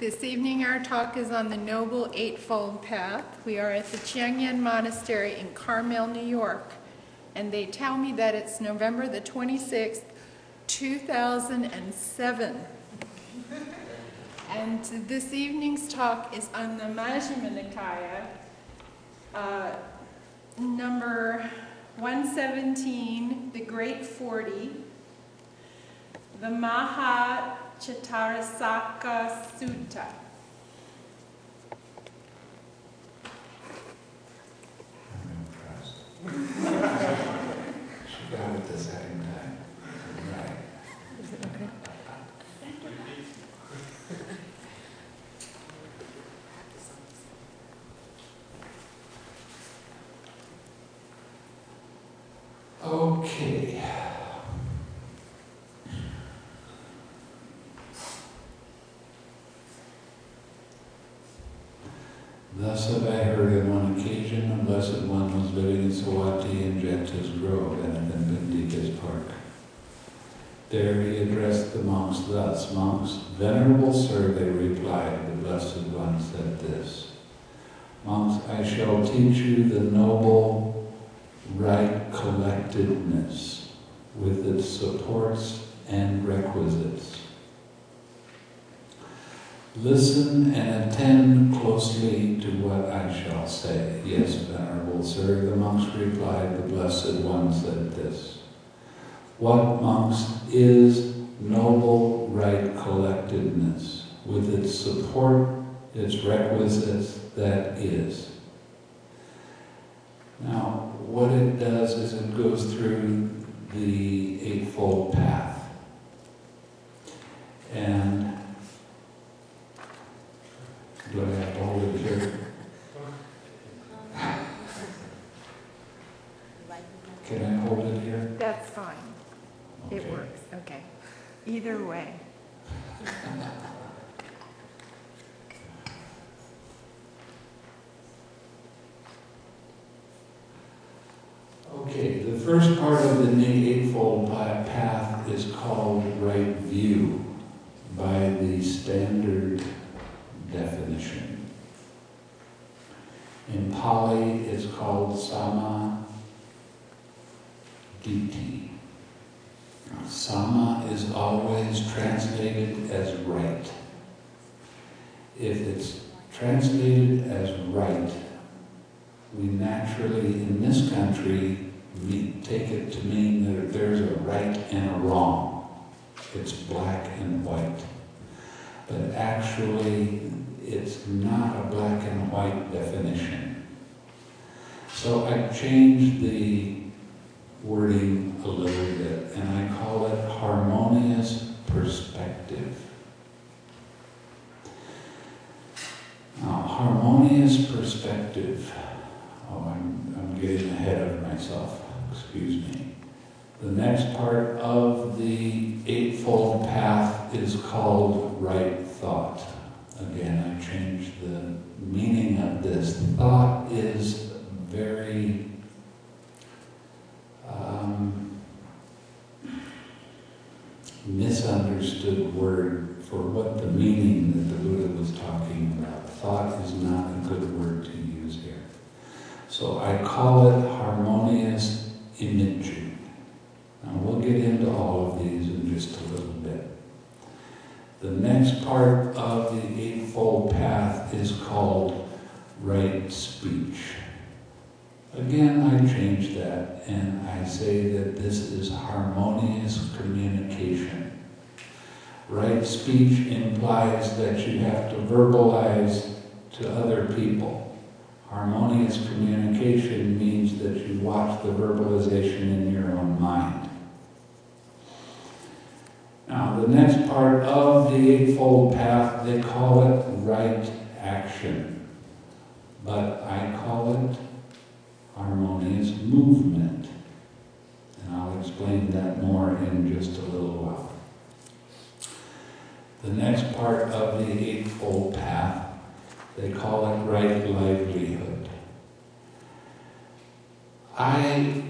This evening our talk is on the Noble Eightfold Path. We are at the Chiang Monastery in Carmel, New York, and they tell me that it's November the 26th, 2007. And this evening's talk is on the Majjhima Nikaya, number 117, the Great 40, the Maha Chattarasaka Sutta. I'm impressed. She got it the second time. Right. Is it okay? Okay. Thus have I heard on one occasion, a blessed one was living in Sawati in Jeta's Grove and in Bindika's Park. There he addressed the monks thus, "Monks, venerable sir," they replied, the blessed one said this, "Monks, I shall teach you the noble right collectedness with its supports and requisites. Listen and attend closely to what I shall say." "Yes, venerable sir," the monks replied, the blessed one said this, "What, monks, is noble right collectedness with its support, its requisites, that is?" Now, what it does is it goes through the Eightfold Path. And do I have to hold it here? Can I hold it here? That's fine. Okay. It works. Okay. Either way. Okay, the first part of the Eightfold Path is called right view by the standard definition. In Pali, it's called Sama Diti. Sama is always translated as right. If it's translated as right, we naturally, in this country, take it to mean that there's a right and a wrong. It's black and white. But actually, it's not a black and white definition. So I changed the wording a little bit, and I call it Harmonious Perspective. Now, Harmonious Perspective. Oh, I'm getting ahead of myself. Excuse me. The next part of the Eightfold Path is called right thought. Again, I changed the meaning of this. Thought is very misunderstood word for what the meaning that the Buddha was talking about. Thought is not a good word to use here. So I call it harmonious imaging. Now we'll get into all of these in just a little bit. The next part of the Eightfold Path is called right speech. Again, I changed that and I say that this is harmonious communication. Right speech implies that you have to verbalize to other people. Harmonious communication means that you watch the verbalization in your own mind. Now, the next part of the Eightfold Path, they call it right action. But I call it harmonious movement. And I'll explain that more in just a little while. The next part of the Eightfold Path, they call it right livelihood. I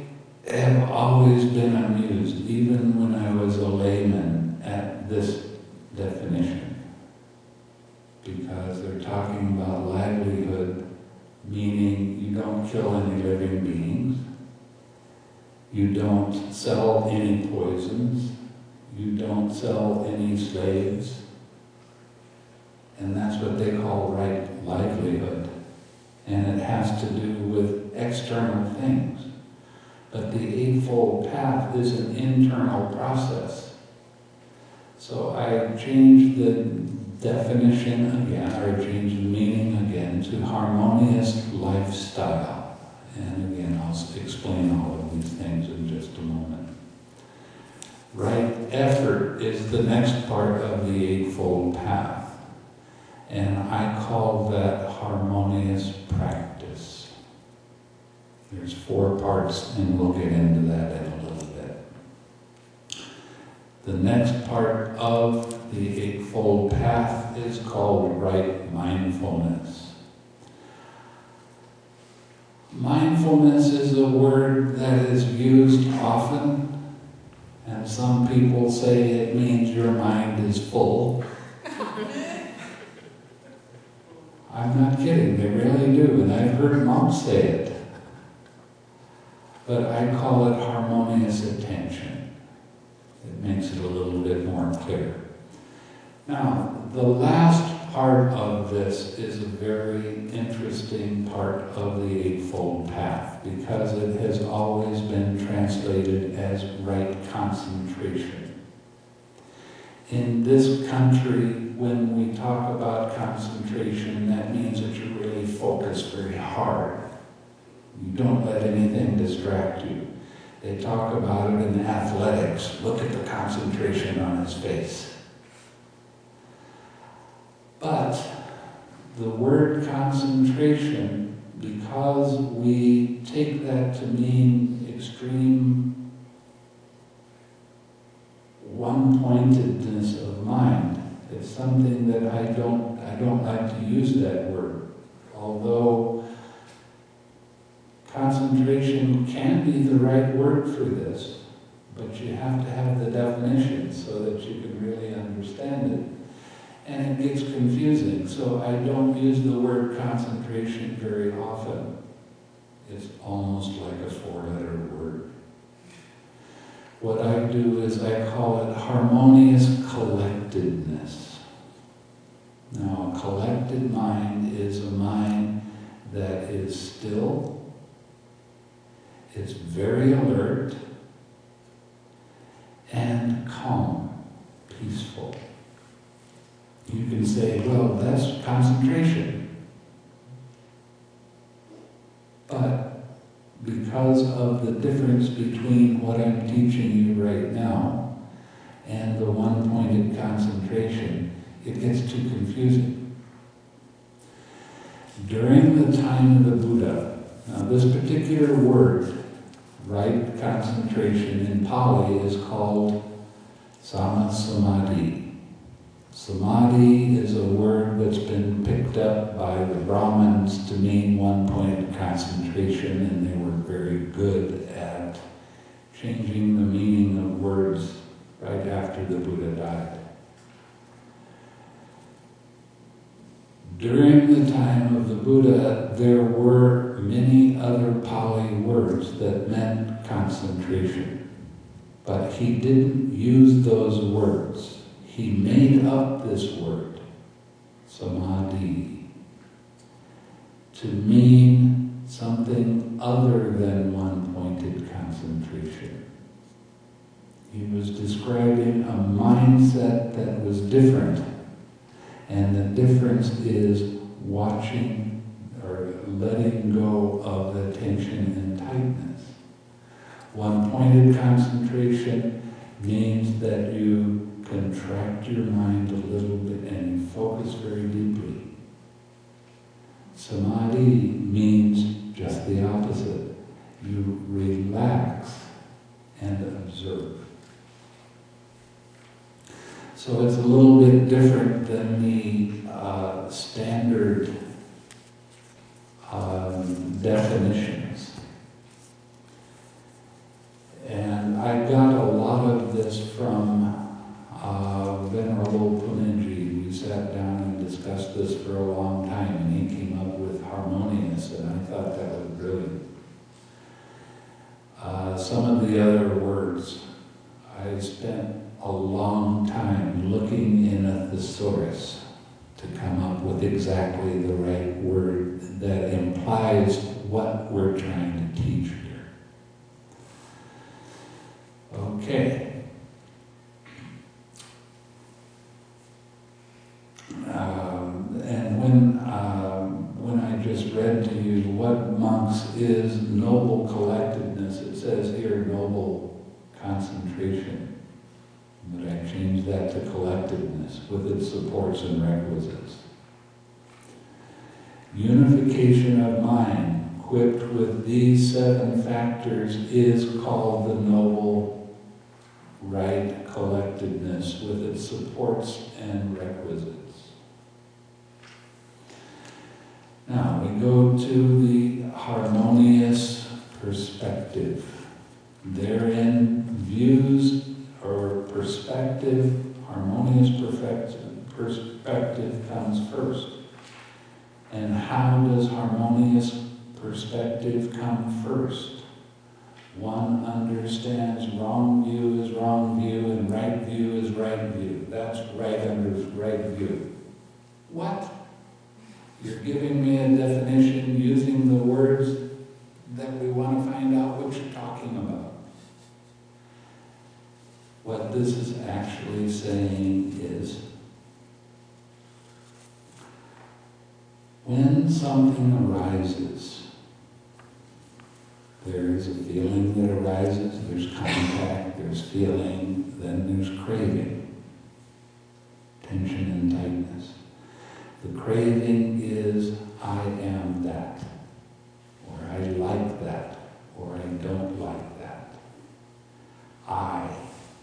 have always been amused, even when I was a layman, at this definition. kill any living beings. You don't sell any poisons. You don't sell any slaves. And that's what they call right livelihood. And it has to do with external things. But the Eightfold Path is an internal process. So I changed the definition again, or changed the meaning again to harmonious lifestyle. And again, I'll explain all of these things in just a moment. Right effort is the next part of the Eightfold Path. And I call that harmonious practice. There's 4 parts, and we'll get into that in a little bit. The next part of the Eightfold Path is called Right Mindfulness. Mindfulness is a word that is used often, and some people say it means your mind is full. I'm not kidding, they really do, and I've heard monks say it. But I call it harmonious attention. It makes it a little bit more clear. Now, the last part of this is a very interesting part of the Eightfold Path because it has always been translated as right concentration. In this country, when we talk about concentration, that means that you really focus very hard. You don't let anything distract you. They talk about it in athletics. Look at the concentration on his face. But the word concentration, because we take that to mean extreme one-pointedness of mind, it's something that I don't like to use that word. Although concentration can be the right word for this, but you have to have the definition so that you can really understand it. And it gets confusing, so I don't use the word concentration very often. It's almost like a 4-letter word. What I do is I call it harmonious collectedness. Now, a collected mind is a mind that is still, it's very alert, and calm, peaceful. You can say, well, that's concentration. But because of the difference between what I'm teaching you right now and the one-pointed concentration, it gets too confusing. During the time of the Buddha, now this particular word, right concentration in Pali, is called Samadhi. Samadhi is a word that's been picked up by the Brahmins to mean one-pointed concentration, and they were very good at changing the meaning of words right after the Buddha died. During the time of the Buddha, there were many other Pali words that meant concentration, but he didn't use those words. He made up this word, samadhi, to mean something other than one-pointed concentration. He was describing a mindset that was different, and the difference is watching or letting go of the tension and tightness. One-pointed concentration means that you contract your mind a little bit and you focus very deeply. Samadhi means just the opposite. You relax and observe. So it's a little bit different than the standard definitions. And I got a lot of this from Venerable Punenji. We sat down and discussed this for a long time, and he came up with harmonious, and I thought that was brilliant. Some of the other words, I spent a long time looking in a thesaurus to come up with exactly the right word that implies what we're trying to teach here. Okay. And when I just read to you what monks is noble collectedness, it says here noble concentration. But I changed that to collectedness with its supports and requisites. Unification of mind, equipped with these 7 factors, is called the noble right collectedness with its supports and requisites. Now we go to the harmonious perspective. Therein, views or perspective, harmonious perspective comes first. And how does harmonious perspective come first? One understands wrong view is wrong view and right view is right view. That's right under right view. What? You're giving me a definition using the words that we want to find out what you're talking about. What this is actually saying is, when something arises, there is a feeling that arises, there's contact, there's feeling, then there's craving, tension and tightness. The craving is, I am that, or I like that, or I don't like that. I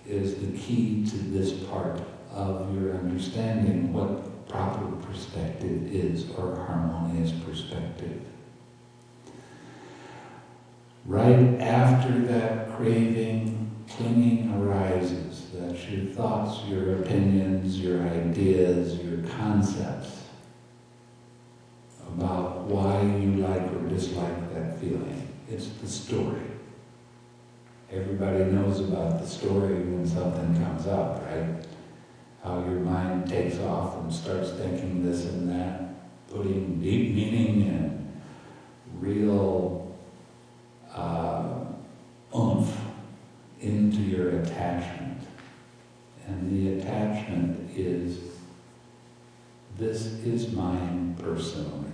is the key to this part of your understanding what proper perspective is, or harmonious perspective. Right after that craving, clinging arises. That's your thoughts, your opinions, your ideas, your concepts about why you like or dislike that feeling. It's the story. Everybody knows about the story when something comes up, right? How your mind takes off and starts thinking this and that, putting deep meaning and real oomph into your attachment. And the attachment is, this is mine personally.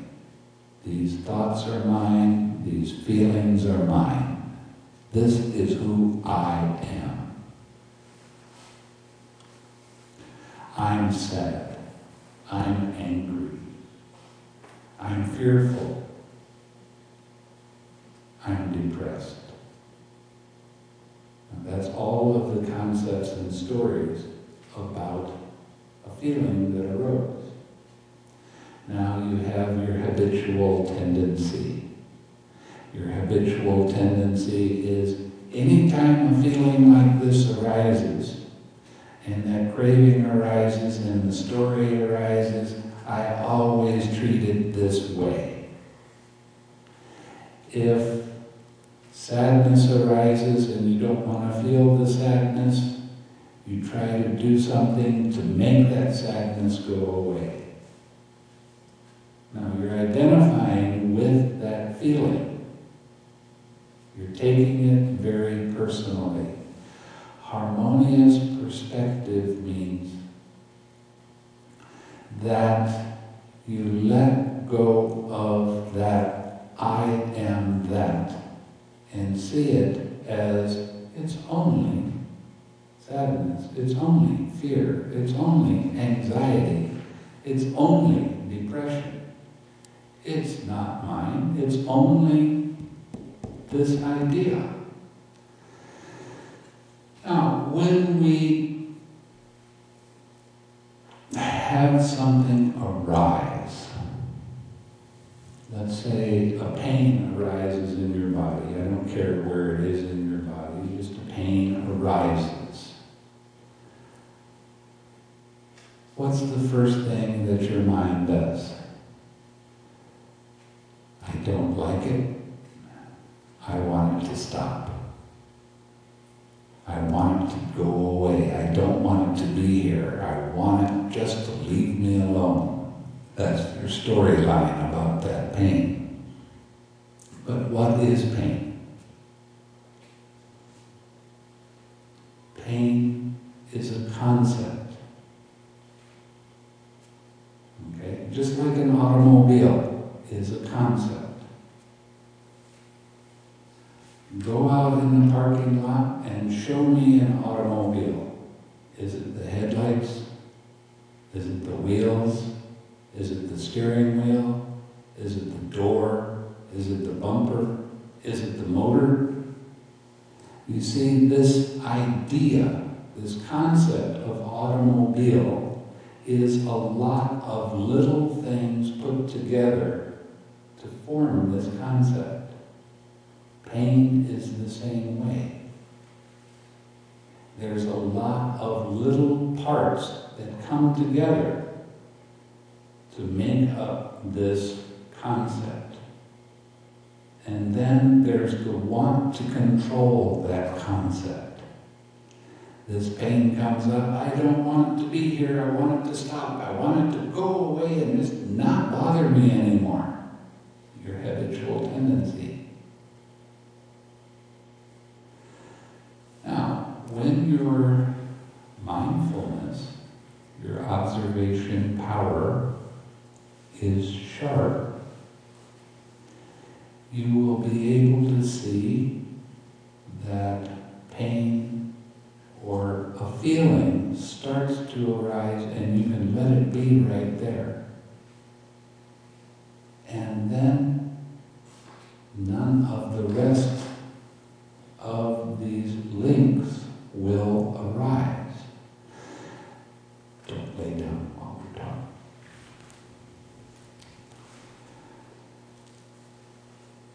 These thoughts are mine, these feelings are mine. This is who I am. I'm sad. I'm angry. I'm fearful. I'm depressed. And that's all of the concepts and stories about a feeling that arose. Now you have your habitual tendency. Your habitual tendency is, anytime a feeling like this arises, and that craving arises, and the story arises, I always treat it this way. If sadness arises and you don't want to feel the sadness, you try to do something to make that sadness go away. Now you're identifying with that feeling. You're taking it very personally. Harmonious perspective means that you let go of that I am that and see it as it's only sadness, it's only fear, it's only anxiety, it's only depression. It's not mine, it's only this idea. Now, when we have something arise, let's say a pain arises in your body, I don't care where it is in your body, just a pain arises. What's the first thing that your mind does? don't like it. I want it to stop. I want it to go away. I don't want it to be here. I want it just to leave me alone. That's your storyline about that pain. But what is pain? Pain is a concept. Okay? Just like an automobile is a concept. Go out in the parking lot and show me an automobile. Is it the headlights? Is it the wheels? Is it the steering wheel? Is it the door? Is it the bumper? Is it the motor? You see, this idea, this concept of automobile is a lot of little things put together to form this concept. Pain is the same way. There's a lot of little parts that come together to make up this concept. And then there's the want to control that concept. This pain comes up, I don't want it to be here, I want it to stop, I want it to go away and just not bother me anymore. Your habitual tendency. Now, when your mindfulness, your observation power is sharp, you will be able to see that pain or a feeling starts to arise and you can let it be right there. And then none of the rest of these links will arise. Don't lay down while we're talking.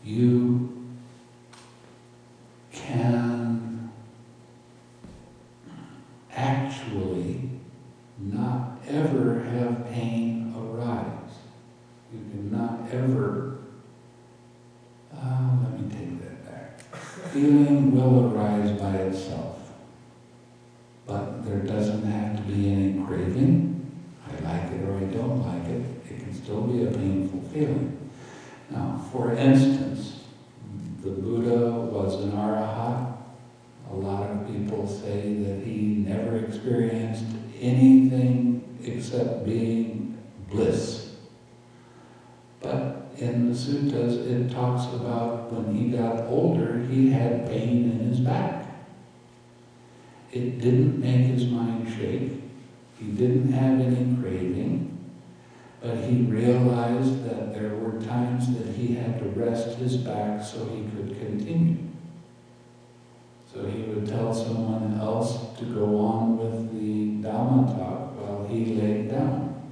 You can actually not ever have pain arise. You cannot ever, let me take that back. Feeling will arise by itself, but there doesn't have to be any craving. I like it or I don't like it. It can still be a painful feeling. Now, for instance, the Buddha was an arahat. A lot of people say that he never experienced anything except being bliss. But in the suttas, it talks about when he got older, he had pain in his back. It didn't make his mind shake. He didn't have any craving. But he realized that there were times that he had to rest his back so he could continue. So he would tell someone else to go on with the Dhamma talk while he laid down.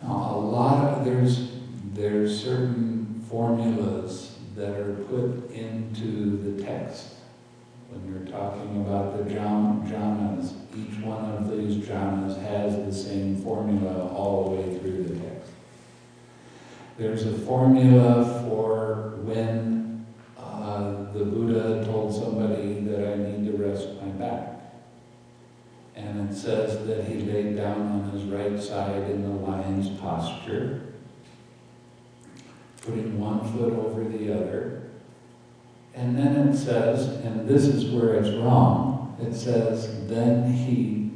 Now, there's certain formulas that are put into the text. When you're talking about the jhanas, each one of these jhanas has the same formula all the way through the text. There's a formula for when the Buddha told somebody that I need to rest my back. And it says that he laid down on his right side in the lion's posture, putting one foot over the other. And then it says, and this is where it's wrong, it says, then he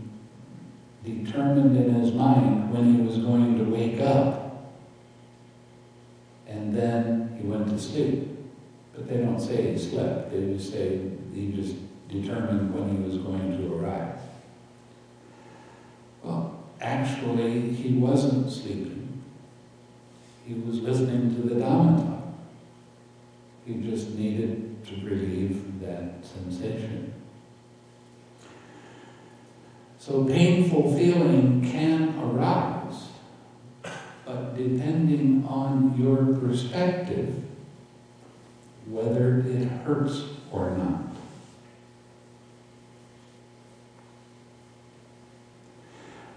determined in his mind when he was going to wake up, and then he went to sleep. But they don't say he slept, they just say he just determined when he was going to arise. Well, actually, he wasn't sleeping. He was listening to the Dhamma talk. He just needed to relieve that sensation. So painful feeling can arise, but depending on your perspective, whether it hurts or not.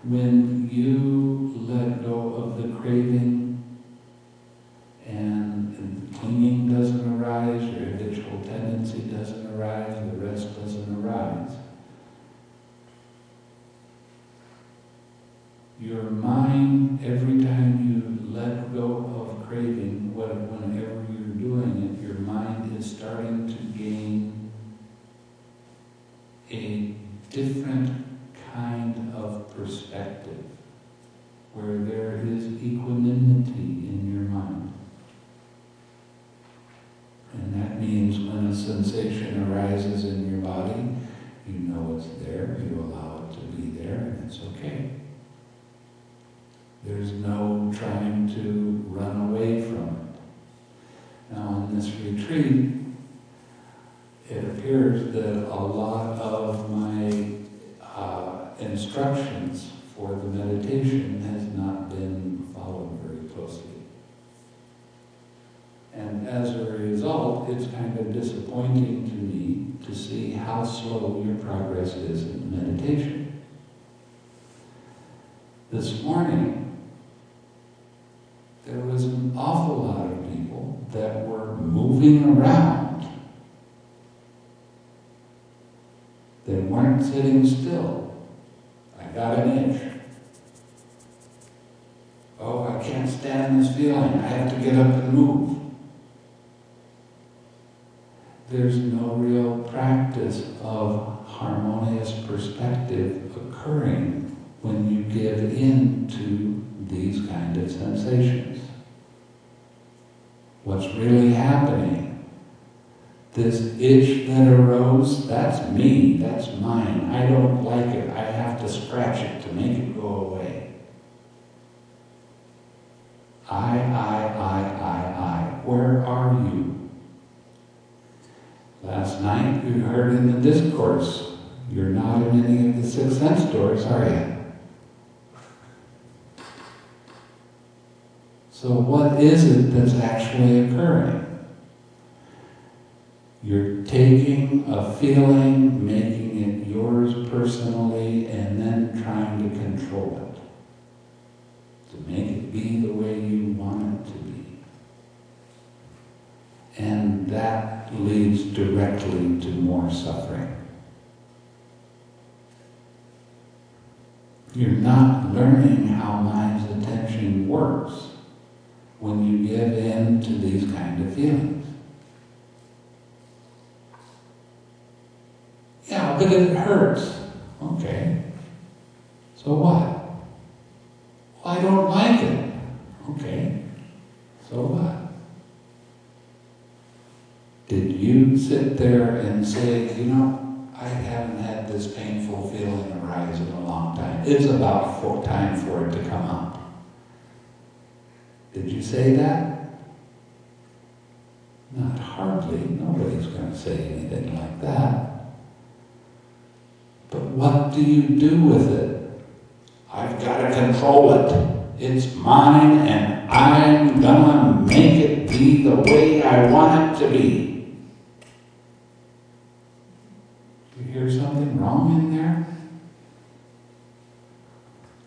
When you let go of the craving and Your mind, every time you let go of craving, whenever you're doing it, your mind is starting to gain a different kind of perspective, where there is equanimity in your mind. And that means when a sensation arises in your body, you know it's there, you allow it to be there, and it's okay. There's no trying to run away from it. Now, in this retreat, it appears that a lot of my instructions for the meditation has not been followed very closely. And as a result, it's kind of disappointing to me to see how slow your progress is in meditation. This morning, there was an awful lot of people that were moving around. They weren't sitting still. I got an itch. Oh, I can't stand this feeling. I have to get up and move. There's no real practice of harmonious perspective occurring when you give in to these kind of sensations. What's really happening? This itch that arose, that's me, that's mine. I don't like it. I have to scratch it to make it go away. I. Where are you? Last night you heard in the discourse, you're not in any of the six sense doors, are you? So what is it that's actually occurring? You're taking a feeling, making it yours personally, and then trying to control it. To make it be the way you want it to be. And that leads directly to more suffering. You're not learning how mind's attention works when you give in to these kind of feelings. Yeah, but it hurts. Okay. So what? Well, I don't like it. Okay. So what? Did you sit there and say, you know, I haven't had this painful feeling arise in a long time. It's about time for it to come up. Did you say that? Not hardly. Nobody's going to say anything like that. But what do you do with it? I've got to control it. It's mine and I'm gonna make it be the way I want it to be. You hear something wrong in there?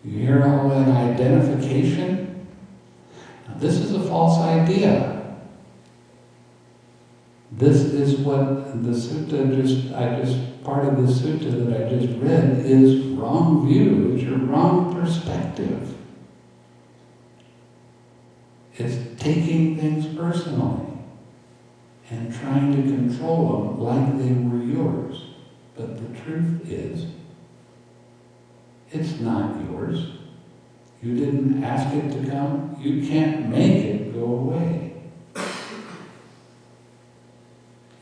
You hear all that identification? Now, this is a false idea. This is what the sutta part of the sutta that I just read is wrong view. It's your wrong perspective. It's taking things personally and trying to control them like they were yours. But the truth is, it's not yours. You didn't ask it to come. You can't make it go away.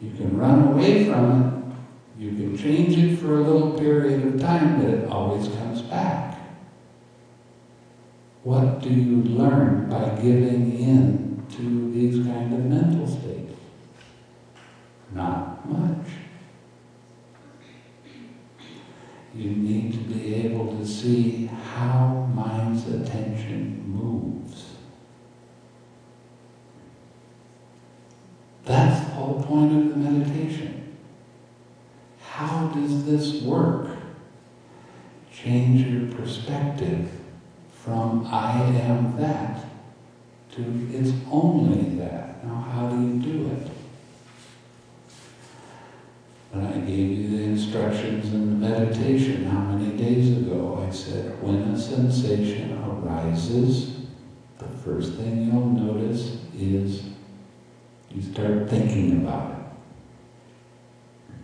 You can run away from it. You can change it for a little period of time, but it always comes back. What do you learn by giving in to these kind of mental states? Not much. You need to be able to see how mind's attention moves. That's the whole point of the meditation. How does this work? Change your perspective from I am that to it's only that. Now how do you do it? When I gave you the instructions in meditation how many days ago I said, when a sensation arises, the first thing you'll notice is you start thinking about it.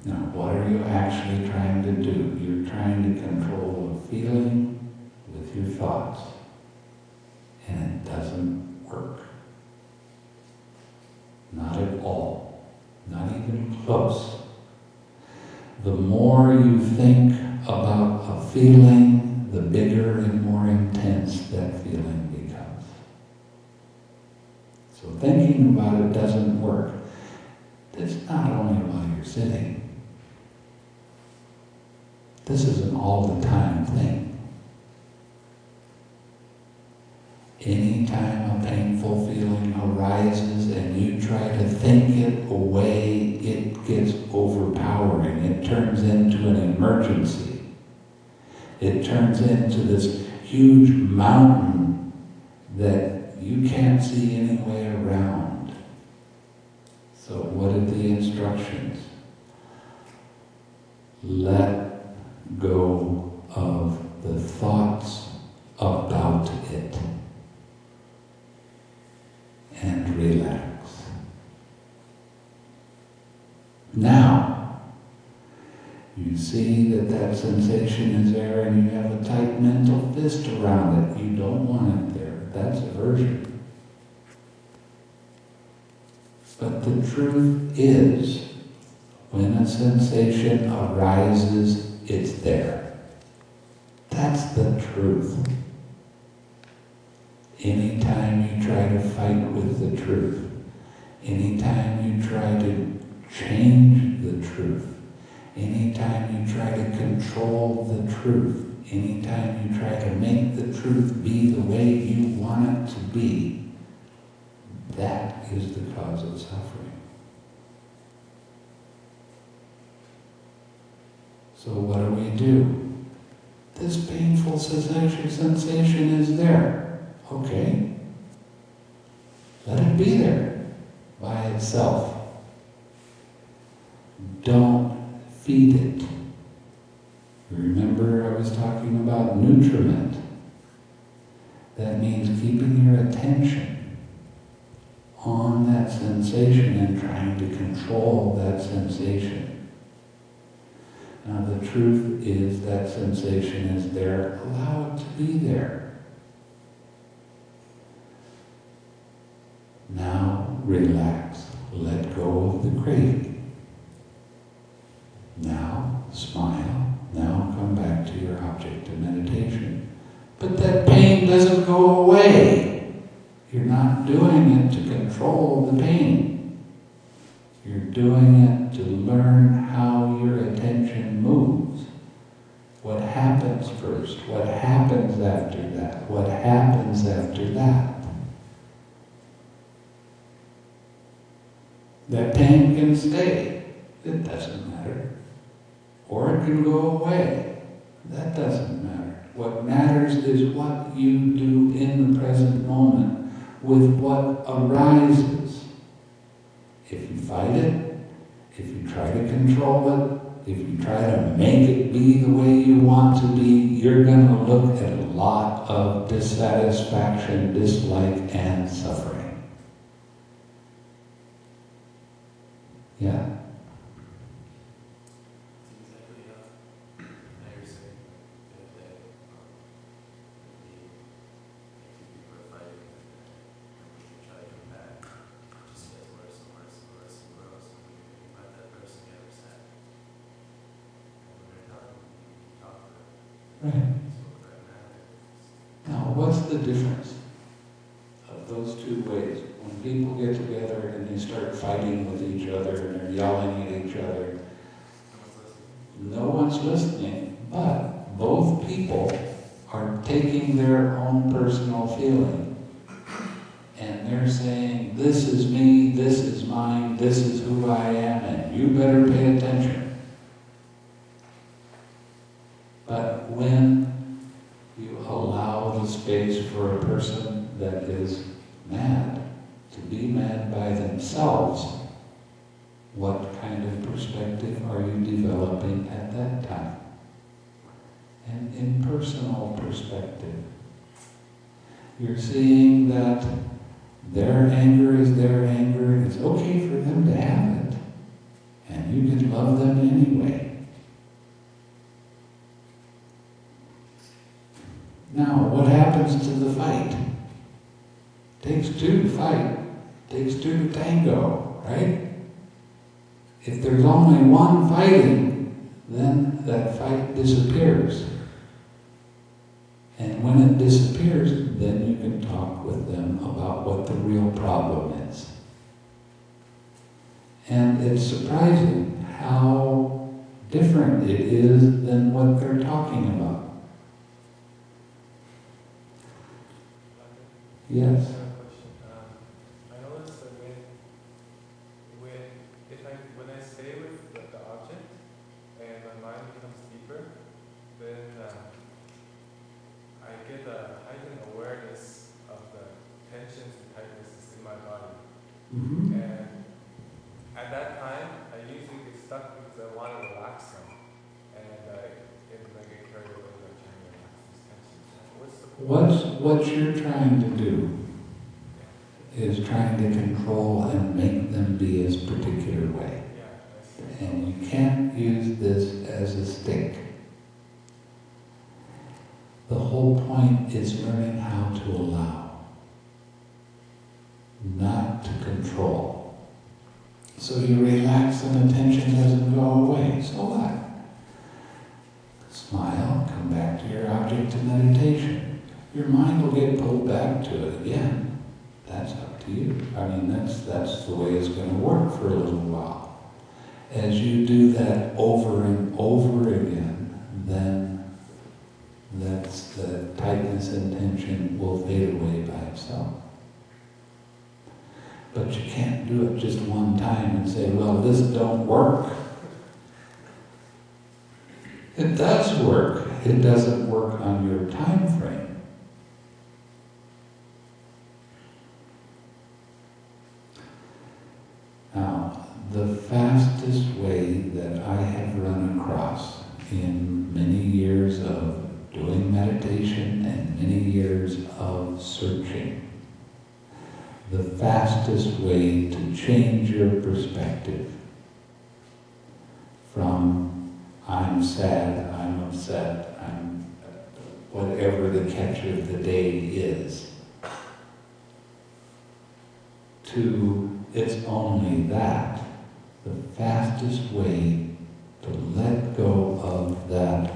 Now, what are you actually trying to do? You're trying to control a feeling with your thoughts. And it doesn't work. Not at all. Not even close. The more you think about a feeling, the bigger and more intense that feeling becomes. So thinking about it doesn't work. It's not only while you're sitting. This is an all-the-time thing. Anytime a painful feeling arises and you try to think it away, it gets overpowering. It turns into an emergency. It turns into this huge mountain that you can't see any way around. So what are the instructions? Let go of the thoughts about it. And relax. Now, you see that that sensation is there and you have a tight mental fist around it. You don't want it there. That's aversion. But the truth is, when a sensation arises, it's there. That's the truth. Anytime you try to fight with the truth, anytime you try to change the truth, anytime you try to control the truth, anytime you try to make the truth be the way you want it to be, that is the cause of suffering. So what do? This painful sensation is there. Okay, let it be there by itself. Don't feed it. Remember I was talking about nutriment. That means keeping your attention on that sensation and trying to control that sensation. Now the truth is that sensation is there. Allow it to be there. Now relax, let go of the craving. Now smile, now come back to your object of meditation. But that pain doesn't go away. You're not doing it to control the pain. You're doing it to learn how your attention moves. What happens first? What happens after that? What happens after that? That pain can stay. It doesn't matter. Or it can go away. That doesn't matter. What matters is what you do in the present moment with what arises. If you fight it, if you try to control it, if you try to make it be the way you want to be, you're going to look at a lot of dissatisfaction, dislike, and suffering. Yeah? Right. Now, what's the difference of those two ways? When people get together and they start fighting with each other and they're yelling at each other, no one's listening, but both people are taking their own personal feeling and they're saying, this is me, this is mine, this is who I am, and you better pay attention. But when you allow the space for a person that is mad to be mad by themselves, what kind of perspective are you developing at that time? an impersonal perspective. You're seeing that their anger is their anger, and it's okay for them to have it, and you can love them anyway. Now, what happens to the fight? Takes two to fight. Takes two to tango, right? If there's only one fighting, then that fight disappears. And when it disappears, then you can talk with them about what the real problem is. And it's surprising how different it is than what they're talking about. Yes? I noticed that when I stay with the object and my mind becomes deeper, then I get a heightened awareness of the tensions and tightnesses in my body. Mm-hmm. And at that time, I usually get stuck because I want to relax them. And I get carried away by trying to relax these tensions. What's the point? What you're trying to do is trying to control and make them be a particular way. Yeah, And you can't use this as a stick. The whole point is learning how to allow, not to control. So you relax and the tension doesn't go away. So what? Smile, come back to your object of meditation. Your mind will get pulled back to it again. That's up to you. I mean, that's the way it's going to work for a little while. As you do that over and over again, then that's the tightness and tension will fade away by itself. But you can't do it just one time and say, well, this don't work. It does work. It doesn't work on your time frame. Now, the fastest way that I have run across in many years of doing meditation and many years of searching, the fastest way to change your perspective from I'm sad, I'm upset, I'm whatever the catch of the day is, to it's only that, the fastest way to let go of that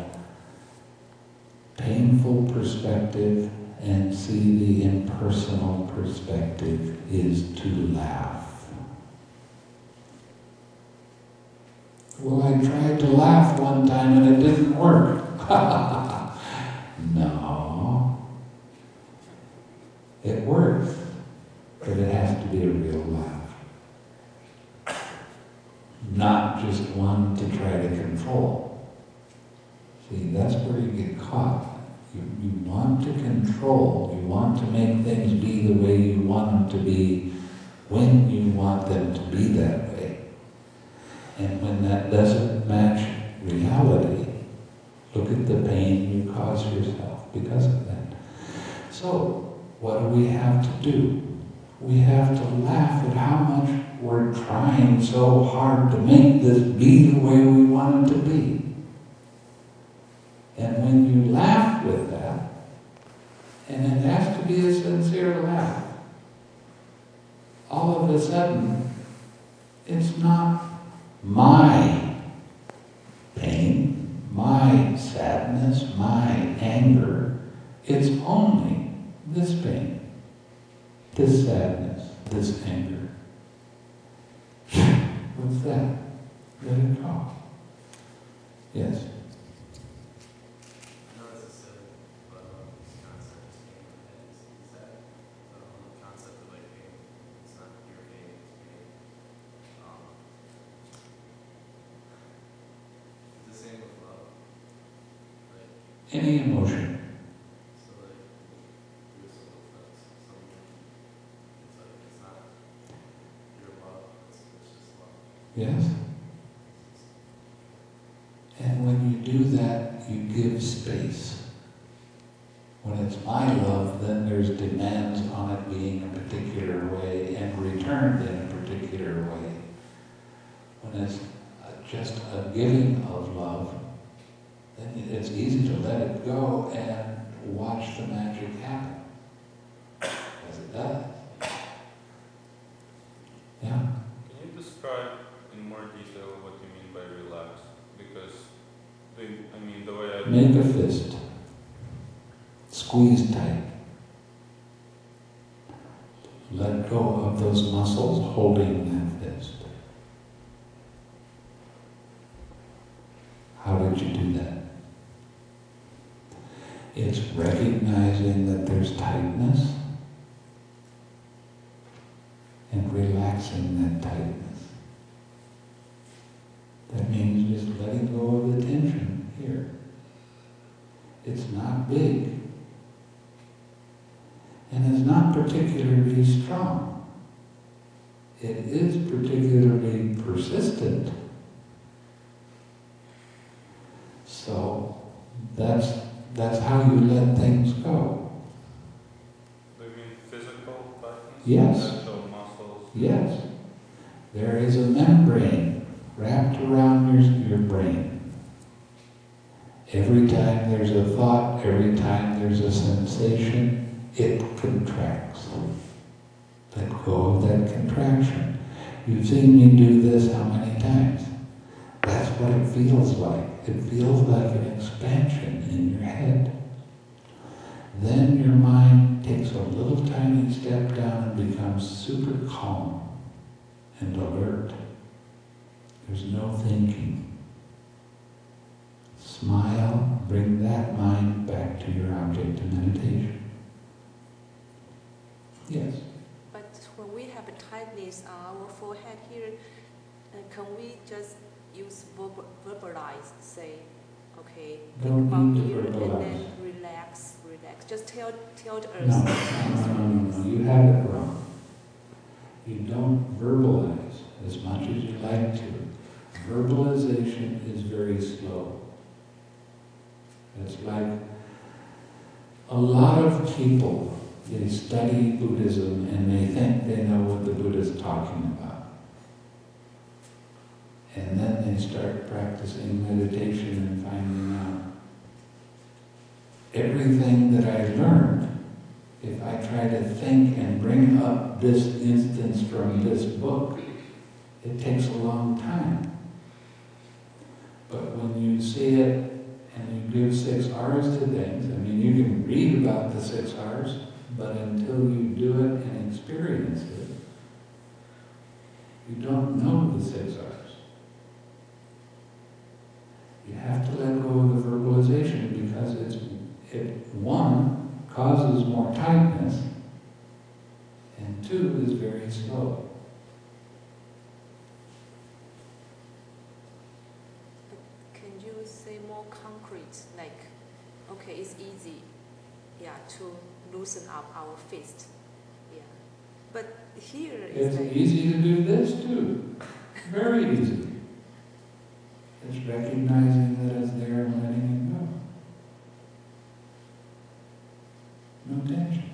painful perspective and see the impersonal perspective is to laugh. Well, I tried to laugh one time and it didn't work. No. It works, but it has to be a real laugh. Not just one to try to control. See, that's where you get caught. You want to control, you want to make things be the way you want them to be, when you want them to be that way. And when that doesn't match reality, look at the pain you cause yourself because of that. So, what do we have to do? We have to laugh at how much we're trying so hard to make this be the way we want it to be. And when you laugh with that, and it has to be a sincere laugh, all of a sudden, it's not my pain, my sadness, my anger. It's only this pain, this sadness, this anger. What's that? Let it go. Yes? Any emotion. Yes? And when you do that, you give space. When it's my love, then there's demands on it being a particular way and returned in a particular way. When it's just a giving of love, then it's easy to let it go and watch the magic happen. As it does. Yeah? Can you describe in more detail what you mean by relax? Because, the way I... Make a fist. Squeeze tight. Let go of those muscles holding that fist. How did you do that? It's recognizing that there's tightness and relaxing that tightness. That means just letting go of the tension here. It's not big. And it's not particularly strong. It is particularly persistent. So that's how you let things go. Do you mean physical tightness? Yes. Mental muscles? Yes. There is a membrane wrapped around your brain. Every time there's a thought, every time there's a sensation, it contracts. Let go of that contraction. You've seen me do this how many times? That's what it feels like. It feels like an expansion in your head. Then your mind takes a little tiny step down and becomes super calm and alert. There's no thinking. Smile, bring that mind back to your object of meditation. Yes? But when we have a tightness on our forehead here, can we just use verbalize, say, okay, Don't think about need to here and verbalize. then relax. Just tell us. No, you have it wrong. You don't verbalize as much as you like to. Verbalization is very slow. It's like a lot of people, they study Buddhism and they think they know what the Buddha is talking about. And then they start practicing meditation and finding out everything that I learned, if I try to think and bring up this instance from this book, it takes a long time. But when you see it and you give 6 R's to things, you can read about the 6 R's, but until you do it and experience it, you don't know the 6 R's. You have to let go of the verbalization because one, causes more tightness, and 2, is very slow. Can you say more concrete, like, okay, it's easy, to loosen up our fist, but here It's like easy to do this too, very easy. It's recognizing that it's there and letting it go. No tension.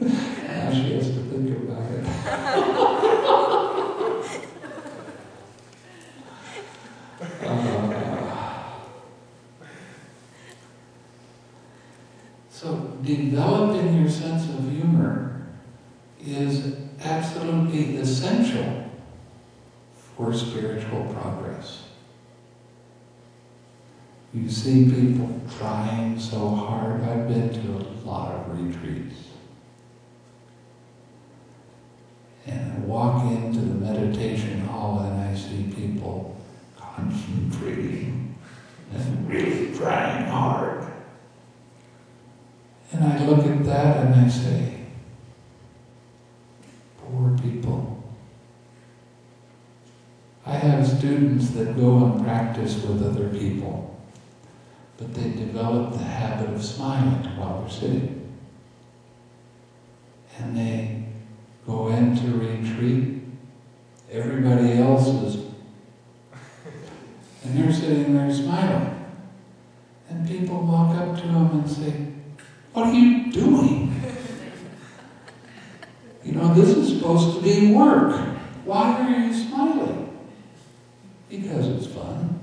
Now she has to think about it. So developing your sense of humor is absolutely essential for spiritual progress. You see people trying so hard. I've been to a lot of retreats. And I walk into the meditation hall and I see people concentrating and really trying hard. And I look at that and I say, poor people. I have students that go and practice with other people, but they develop the habit of smiling while they're sitting. retreat, everybody else is, and they're sitting there smiling. And people walk up to them and say, "What are you doing? You know, this is supposed to be work. Why are you smiling?" "Because it's fun."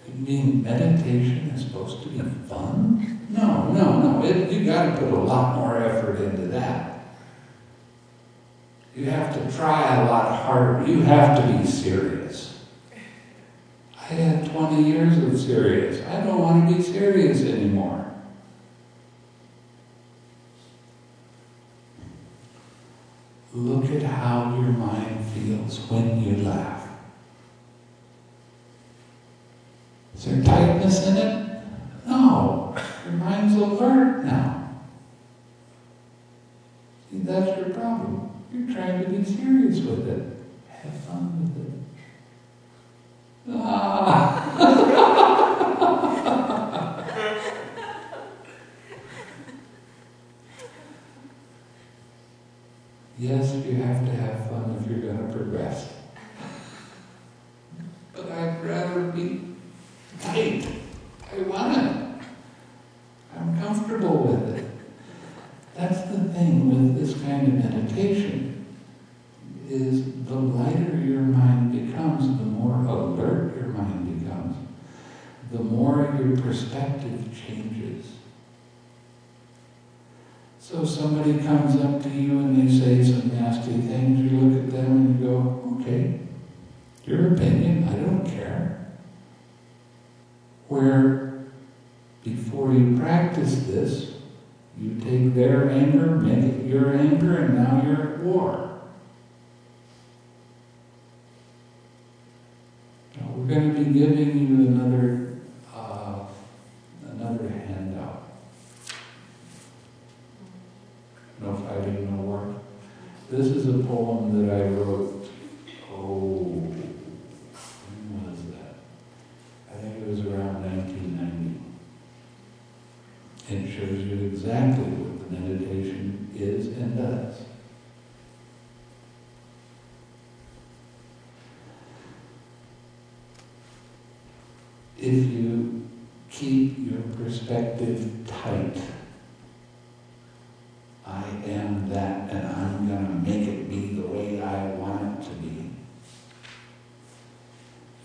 "You mean meditation is supposed to be fun?" No. You got to put a lot more effort into that. You have to try a lot harder. You have to be serious. I had 20 years of serious. I don't want to be serious anymore. Look at how your mind feels when you laugh. Is there tightness in it? No. Your mind's alert now. See, that's your problem. You're trying to be serious with it. Have fun with it. Yes, you have to have fun if you're going to progress. But I'd rather be tight. I want it. I'm comfortable with it. That's the thing with this kind of meditation, is the lighter your mind becomes, the more alert your mind becomes, the more your perspective changes. So somebody comes up to you and they say some nasty things, you look at them and you go, "Okay, your opinion, I don't care." Where before you practice this, you take their anger, make it your anger, and now you're at war. Now we're going to be giving you another handout. No fighting, no war. This is a poem that I wrote, when was that? I think it was around 1990. It shows you exactly what the meditation is and does. If you keep your perspective tight, I am that and I'm going to make it be the way I want it to be,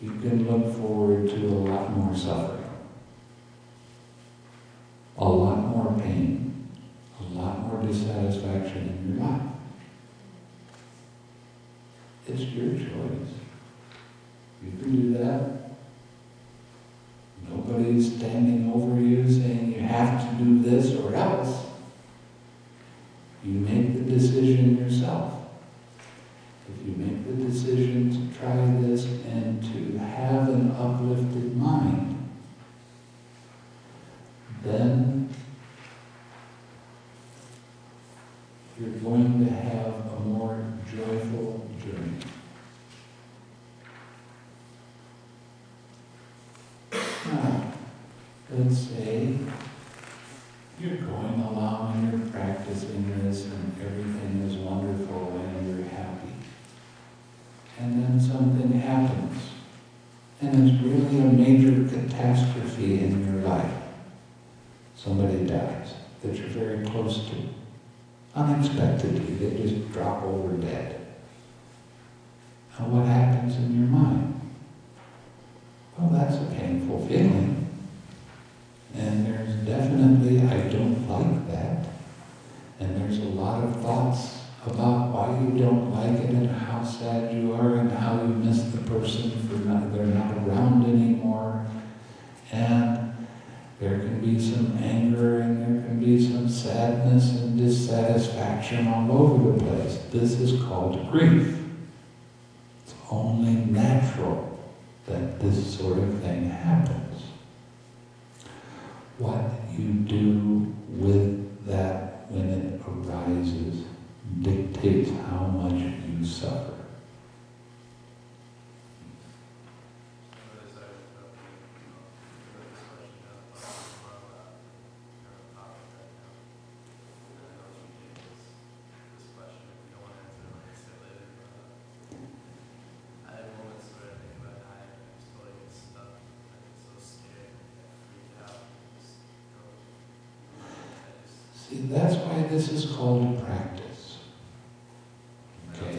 you can look forward to a lot more suffering. A lot more pain, a lot more dissatisfaction in your life. It's your choice. You can do that. Nobody's standing over you saying you have to do this or else. You make the decision yourself. If you make the decision to try this and to have an uplifted mind, then you're going to have a more joyful journey. Now, let's say you're going along and you're practicing this and everything is wonderful and you're happy. And then something happens. And it's really a major catastrophe in your life. Somebody dies that you're very close to. Unexpectedly, they just drop over dead. Now what happens in your mind? Well, that's a painful feeling. And there's definitely, I don't like that. And there's a lot of thoughts about why you don't like it and how sad you are and how you miss the person they're not around anymore. And there can be some anger and there can be some sadness and dissatisfaction all over the place. This is called grief. It's only natural that this sort of thing happens. What you do with that when it arises dictates how much you suffer. This question, if you don't want to See, that's why this is called practice. Okay?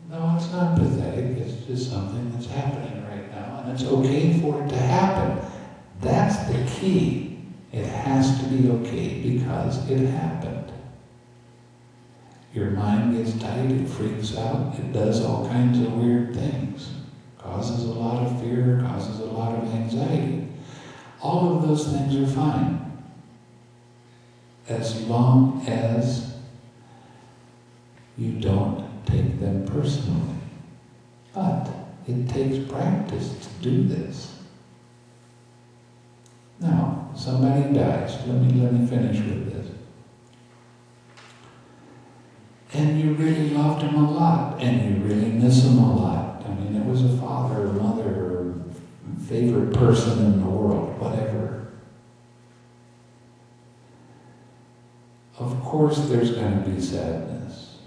No, it's not pathetic. It's just something that's happening right now, and it's okay for it to happen. That's the key. It has to be okay because it happened. Your mind gets tight, it freaks out, it does all kinds of weird things. Causes a lot of fear, causes a lot of anxiety. All of those things are fine, as long as you don't take them personally. But it takes practice to do this. Now, somebody dies. Let me finish with this. And you really loved him a lot, and you really miss him a lot. I mean, it was a father or mother or favorite person in the world, whatever. Of course there's going to be sadness.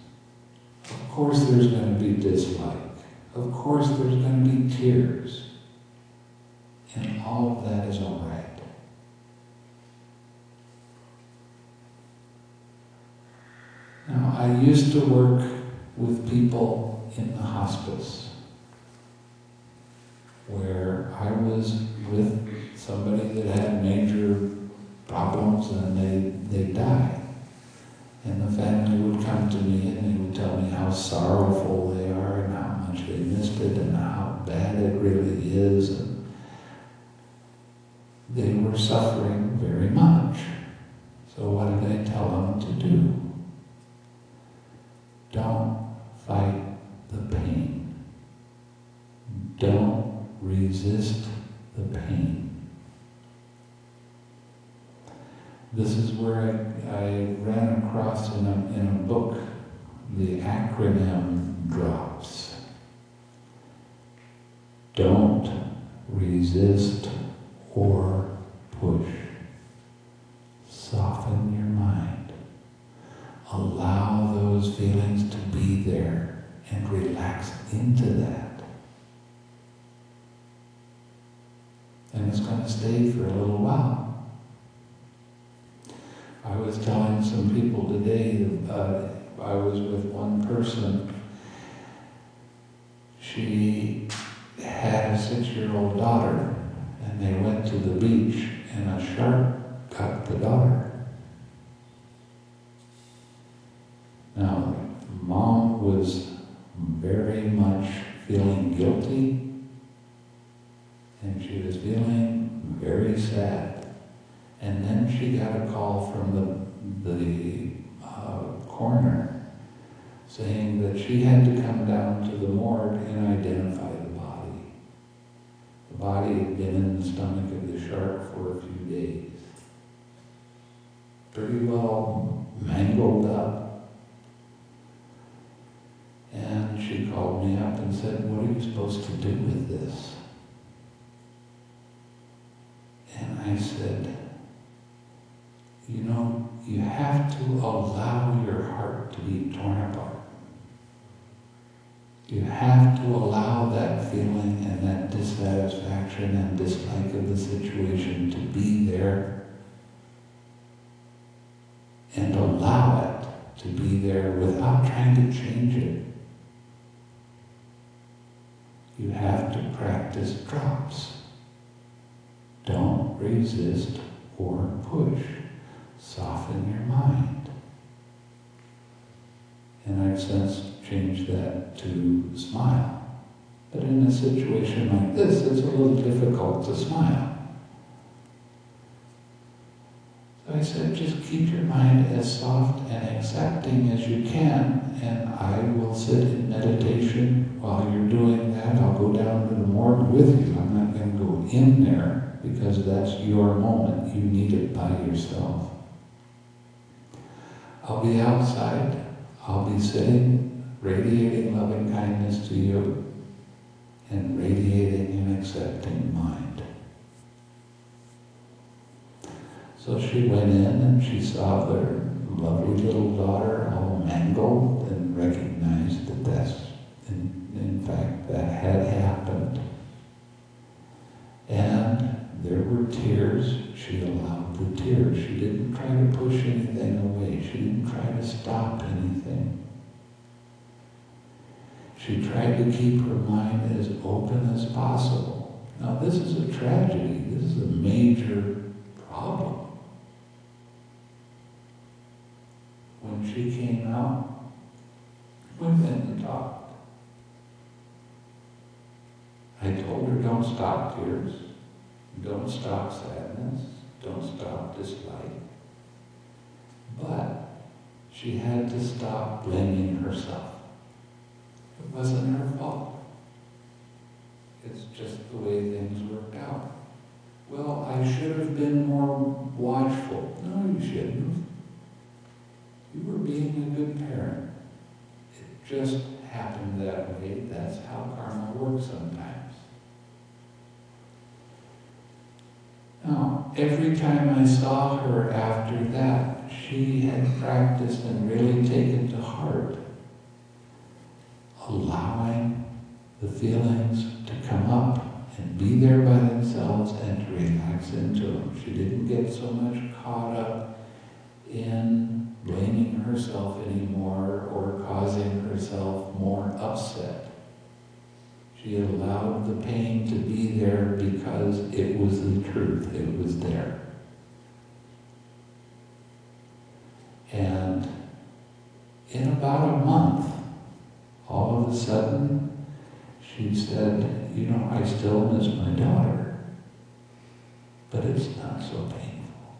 Of course there's going to be dislike. Of course there's going to be tears. And all of that is all right. Now, I used to work with people in the hospice where I was with somebody that had major problems and they died. And the family would come to me and they would tell me how sorrowful they are and how much they missed it and how bad it really is. And they were suffering very much. So what did I tell them to do? Don't fight the pain. Don't resist the pain. This is where I ran across in a book the acronym DROPS. Don't resist or push. Soften your mind. Allow those feelings to be there and relax into that. And it's going to stay for a little while. I was telling some people today, I was with one person. She had a 6-year-old daughter, and they went to the beach, and a shark got the daughter. Now, Mom was very much feeling guilty, and she was feeling very sad. And then she got a call from the coroner saying that she had to come down to the morgue and identify the body. The body had been in the stomach of the shark for a few days. Pretty well mangled up. And she called me up and said, "What are you supposed to do with this?" And I said, "You know, you have to allow your heart to be torn apart. You have to allow that feeling and that dissatisfaction and dislike of the situation to be there, and allow it to be there without trying to change it. You have to practice drops. Don't resist or push. Soften your mind." And I've since changed that to smile. But in a situation like this, it's a little difficult to smile. So I said, just keep your mind as soft and accepting as you can, and I will sit in meditation while you're doing that. I'll go down to the morgue with you. I'm not going to go in there because that's your moment. You need it by yourself. I'll be outside, I'll be sitting, radiating loving kindness to you, and radiating an accepting mind. So she went in and she saw their lovely little daughter all mangled and recognized that that's, in fact, that had happened. And there were tears. She allowed the tears. She didn't try to push anything away. She didn't try to stop anything. She tried to keep her mind as open as possible. Now this is a tragedy. This is a major problem. When she came out, we went and talked. I told her, don't stop tears. Don't stop sadness. Don't stop dislike. But she had to stop blaming herself. It wasn't her fault. It's just the way things worked out. Well, I should have been more watchful. No, you shouldn't. You were being a good parent. It just happened that way. That's how karma works sometimes. Now, every time I saw her after that, she had practiced and really taken to heart allowing the feelings to come up and be there by themselves and to relax into them. She didn't get so much caught up in blaming herself anymore or causing herself more upset. She allowed the pain to be there because it was the truth. It was there. And in about a month, all of a sudden, she said, you know, I still miss my daughter, but it's not so painful.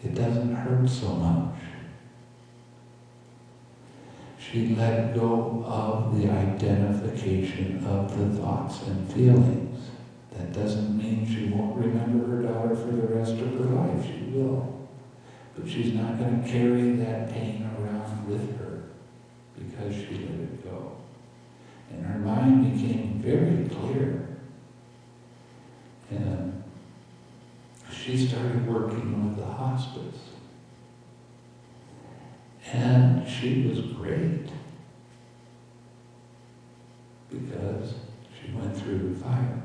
It doesn't hurt so much. She let go of the identification of the thoughts and feelings. That doesn't mean she won't remember her daughter for the rest of her life. She will. But she's not going to carry that pain around with her because she let it go. And her mind became very clear. And she started working with the hospice. And she was great because she went through the fire.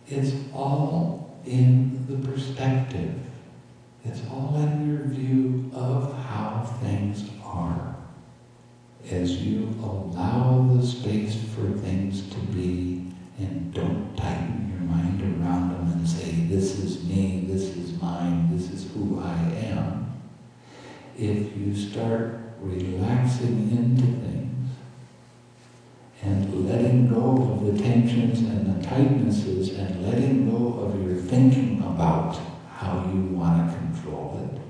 It's all in the perspective. It's all in your view of how things are. As you allow the space for things to be and don't tighten your mind around them and say, this is me, this is mine, this is who I am. If you start relaxing into things and letting go of the tensions and the tightnesses and letting go of your thinking about how you want to control it,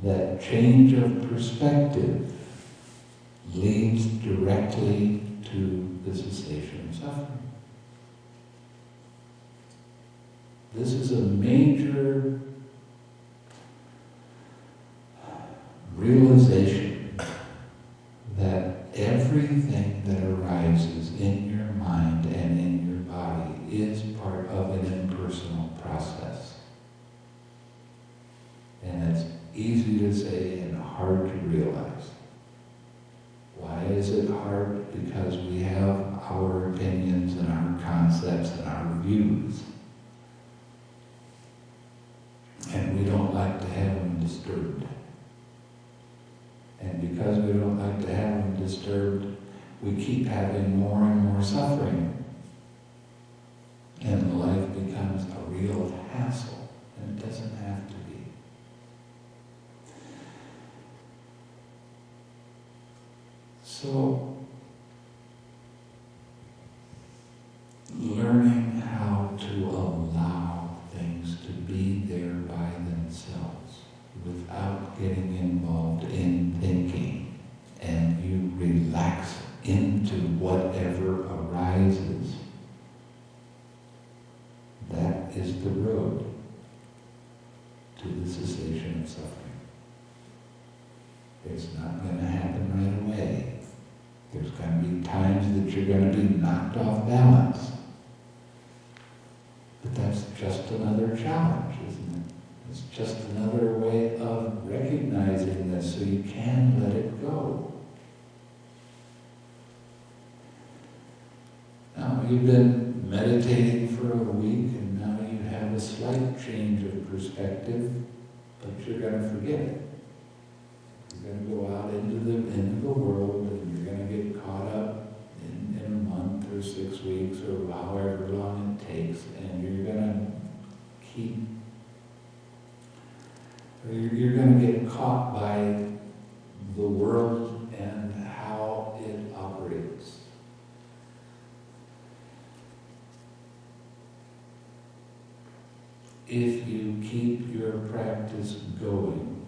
that change of perspective leads directly to the cessation of suffering. This is a major realization that everything that arises in your mind and in your body is part of an impersonal process. And it's easy to say and hard to realize. Why is it hard? Because we have our opinions and our concepts and our views. And we don't like to have them disturbed. And because we don't like to have them disturbed, we keep having more and more suffering. And life becomes a real hassle. And it doesn't have to be. So, learning how to allow things to be there by themselves without getting involved in thinking, and you relax into whatever arises. That is the road to the cessation of suffering. It's not going to happen right away. There's going to be times that you're going to be knocked off balance. But that's just another challenge, isn't it? It's just another way of recognizing this so you can let it go. you've been meditating for a week and now you have a slight change of perspective, but you're going to forget it. You're going to go out into the world and you're going to get caught up in a month or 6 weeks or however long it takes, and you're going to get caught by the world and how it operates. If you keep your practice going,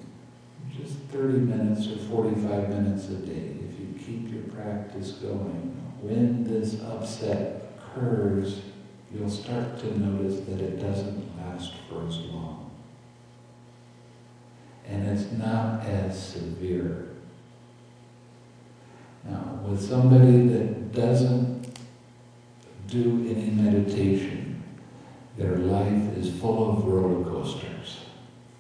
just 30 minutes or 45 minutes a day, if you keep your practice going, when this upset occurs, you'll start to notice that it doesn't last for as long. And it's not as severe. Now, with somebody that doesn't do any meditation, their life is full of roller coasters.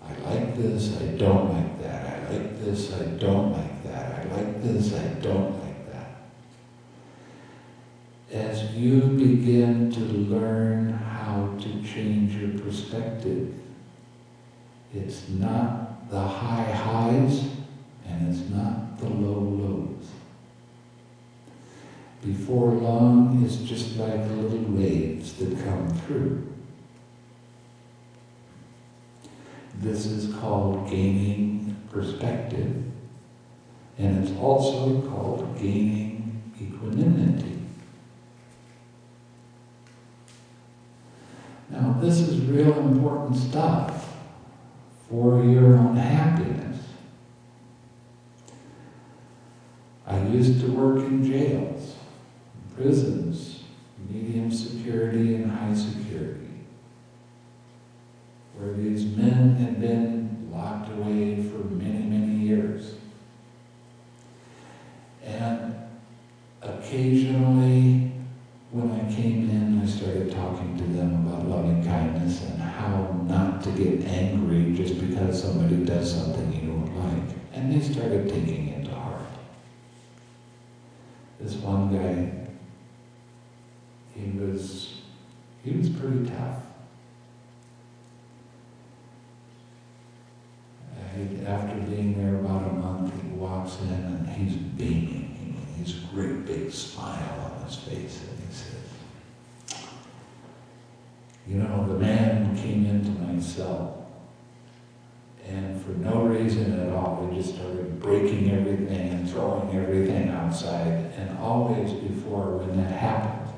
I like this, I don't like that. I like this, I don't like that. I like this, I don't like that. As you begin to learn how to change your perspective, it's not the high highs and it's not the low lows. Before long, it's just like little waves that come through. This is called gaining perspective, and it's also called gaining equanimity. Now, this is real important stuff for your own happiness. I used to work in jails, prisons, medium security and high security, where these men had been locked away for many, many years. And occasionally, when I came in, I started talking to them about loving kindness and how not to get angry just because somebody does something you don't like. And they started taking it to heart. This one guy, he was pretty tough. After being there about a month, he walks in and he's beaming. He's a great big smile on his face, and he says, "You know, the man came into my cell, and for no reason at all, he just started breaking everything and throwing everything outside. And always before, when that happened,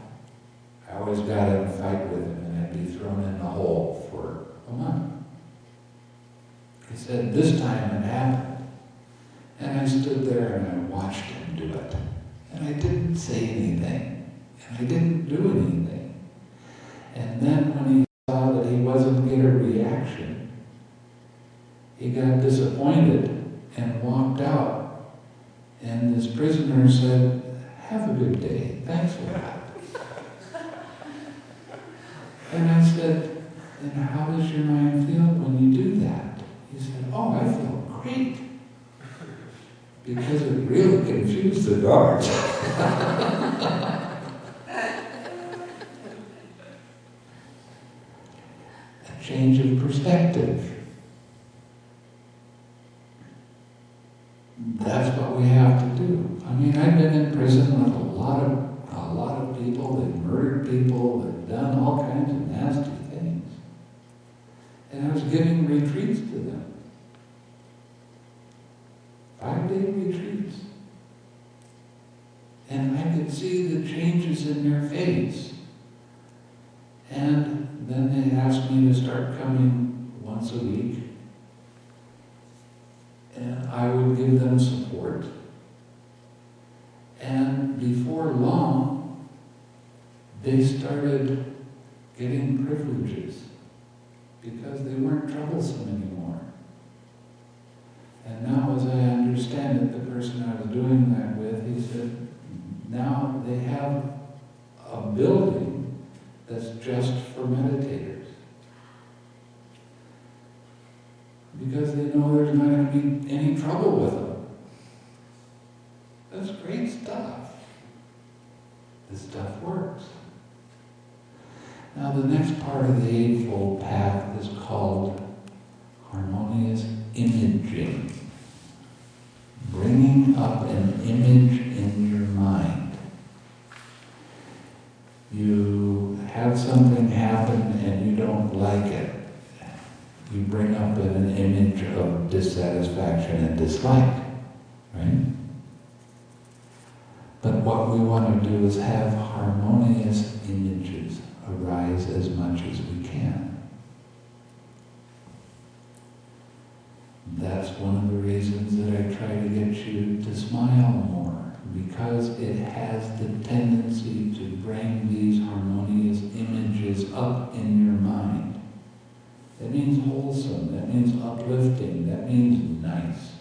I always got in a fight with him, and I'd be thrown in the hole for a month." He said, "This time it happened. And I stood there and I watched him do it. And I didn't say anything. And I didn't do anything. And then when he saw that he wasn't getting a reaction, he got disappointed and walked out. And this prisoner said, 'Have a good day. Thanks for that.' And I said, 'And how does your mind feel when you do that?' He said, 'Oh, I feel great.' Because it really confused the guards. A change of perspective. That's what we have to do. I mean, I've been in prison with a lot of people. They've murdered people. They've done all kinds of nasty things. And I was giving retreats to them. 5-day retreats. And I could see the changes in their face. And then they asked me to start coming once a week. And I would give them support. And before long, they started getting privileges because they weren't troublesome anymore. And now, as I understand it, the person I was doing that with, he said, now they have a building that's just for meditators. Because they know there's not going to be any trouble with them. That's great stuff. This stuff works. Now the next part of the Eightfold Path is called harmonious imaging. Bringing up an image in your mind. You have something happen and you don't like it. You bring up an image of dissatisfaction and dislike, right? But what we want to do is have harmonious images arise as much as we can. That's one of the reasons that I try to get you to smile more, because it has the tendency to bring these harmonious images up in your mind. That means wholesome, that means uplifting, that means nice.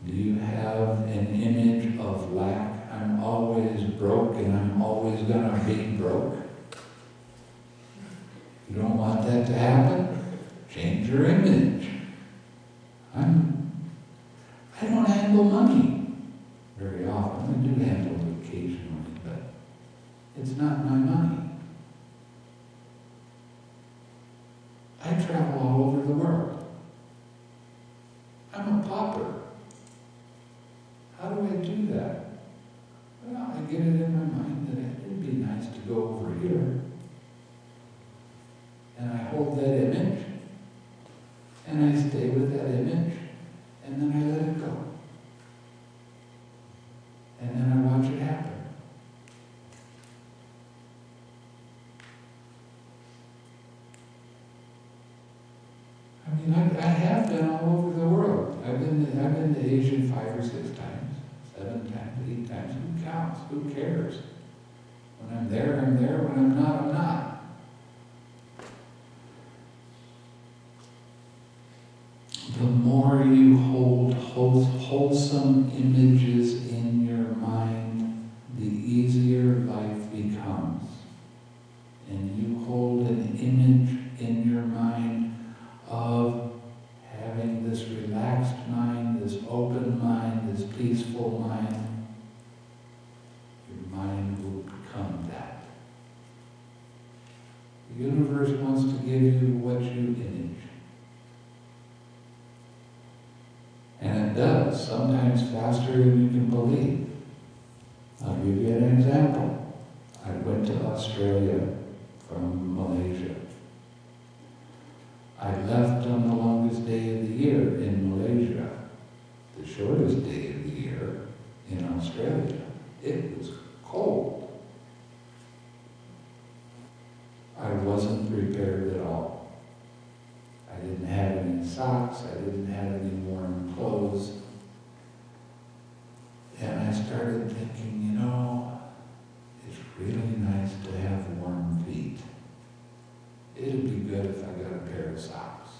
Do you have an image of lack? I'm always broke and I'm always gonna be broke. You don't want that to happen? Change your image. I don't handle money very often. I do handle it occasionally, but it's not my money. I travel all over the world. I'm a pauper. How do I do that? Well, I get it in my mind that it'd be nice to go over here. And I hold that image, and I stay with that image, and then I let it go. And then I watch it happen. I mean, I have been all over the world. I've been to Asia 5 or 6 times, 7 times, 8 times. Who counts? Who cares? When I'm there, I'm there. When I'm not, I'm not. The more you hold wholesome images in your mind, the easier life becomes. And you hold an image in your mind of having this relaxed mind, this open mind, this peaceful mind. Your mind will become that. The universe wants to give you what you image. And it does, sometimes faster than you can believe. I'll give you an example. I went to Australia from Malaysia. I left on the longest day of the year in Malaysia, the shortest day of the year in Australia. It was cold. I wasn't prepared at all. I didn't have any socks, I didn't have any warm clothes. And I started thinking, you know, it's really nice to have warm feet. It'd be good if I got a pair of socks.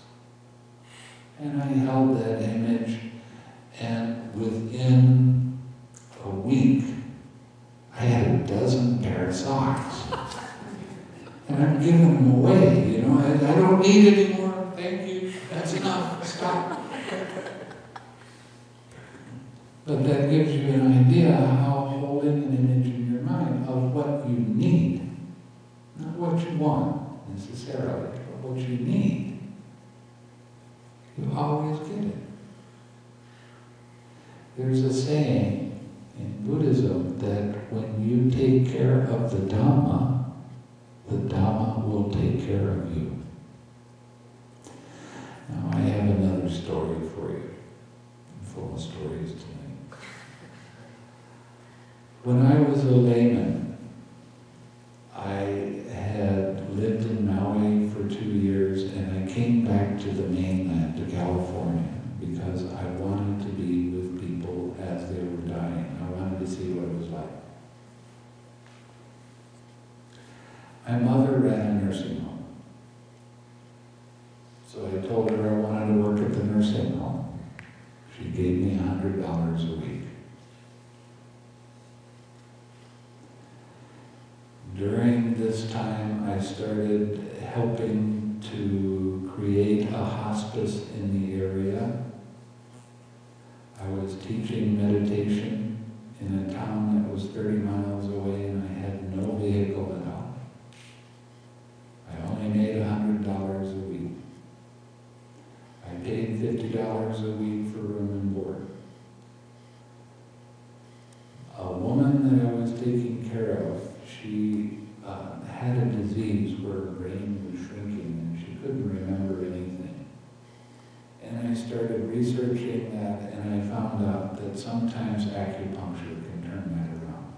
And I held that image, and within a week, I had a dozen pair of socks. And I'm giving them away, you know, I don't need any more. Thank you. That's enough. Stop. But that gives you an idea how holding an image in your mind of what you need, not what you want necessarily, but what you need, you always get it. There's a saying in Buddhism that when you take care of the Dhamma will take care of you. Now I have another story for you. I'm full of stories tonight. When I was a layman, I had lived in Maui for 2 years, and I came back to the mainland, to California, because I wanted to be with people as they were dying. I wanted to see what it was like. My mother ran a nursing home. So I told her I wanted to work at the nursing home. She gave me $100 a week. During this time, I started helping to create a hospice in the area. I was teaching meditation in a town that was 30 miles away, and I had no vehicle at all. disease where her brain was shrinking and she couldn't remember anything. And I started researching that, and I found out that sometimes acupuncture can turn that around.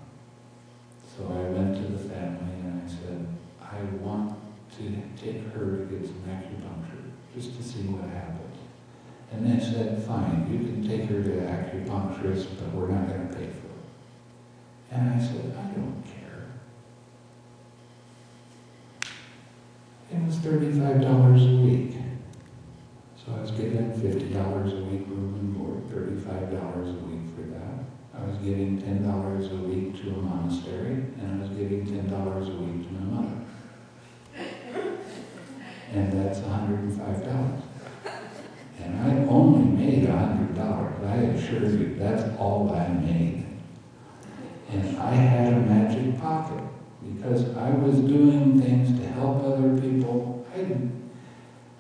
So I went to the family and I said, I want to take her to get some acupuncture, just to see what happens. And they said, fine, you can take her to the acupuncturist, but we're not going to pay for it. And I said, I don't care. It was $35 a week. So I was getting $50 a week room and board, $35 a week for that. I was giving $10 a week to a monastery, and I was giving $10 a week to my mother. And that's $105. And I only made $100. I assure you, that's all I made. And I had a magic pocket because I was doing things to help other people.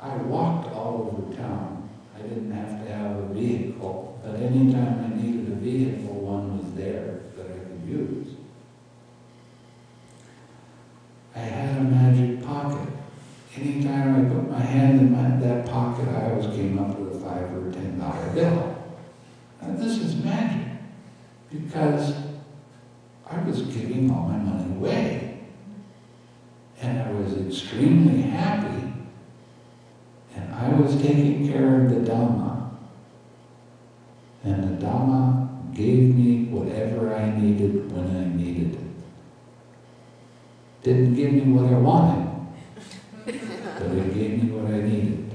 I walked all over town. I didn't have to have a vehicle, but anytime I needed a vehicle, one was there that I could use. I had a magic pocket. Anytime I put my hand in that pocket, I always came up with a $5 or $10 bill. And this is magic, because I was giving all my money away. And I was extremely happy. And I was taking care of the Dhamma. And the Dhamma gave me whatever I needed when I needed it. Didn't give me what I wanted, but it gave me what I needed.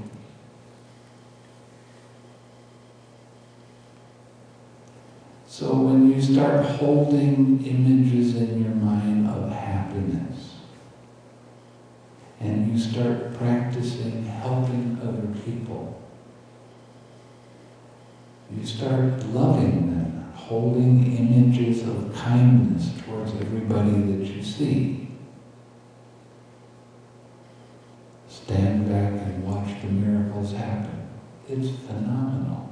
So when you start holding images in your mind of happiness, and you start practicing helping other people, you start loving them, holding images of kindness towards everybody that you see. Stand back and watch the miracles happen. It's phenomenal.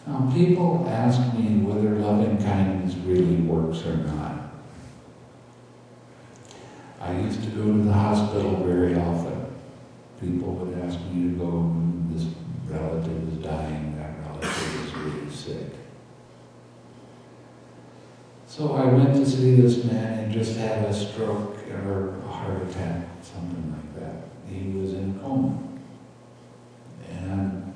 Now, people ask me whether loving kindness really works or not. I used to go to the hospital very often. People would ask me to go, this relative is dying, that relative is really sick. So I went to see this man. He just had a stroke or a heart attack, something like that. He was in a coma. And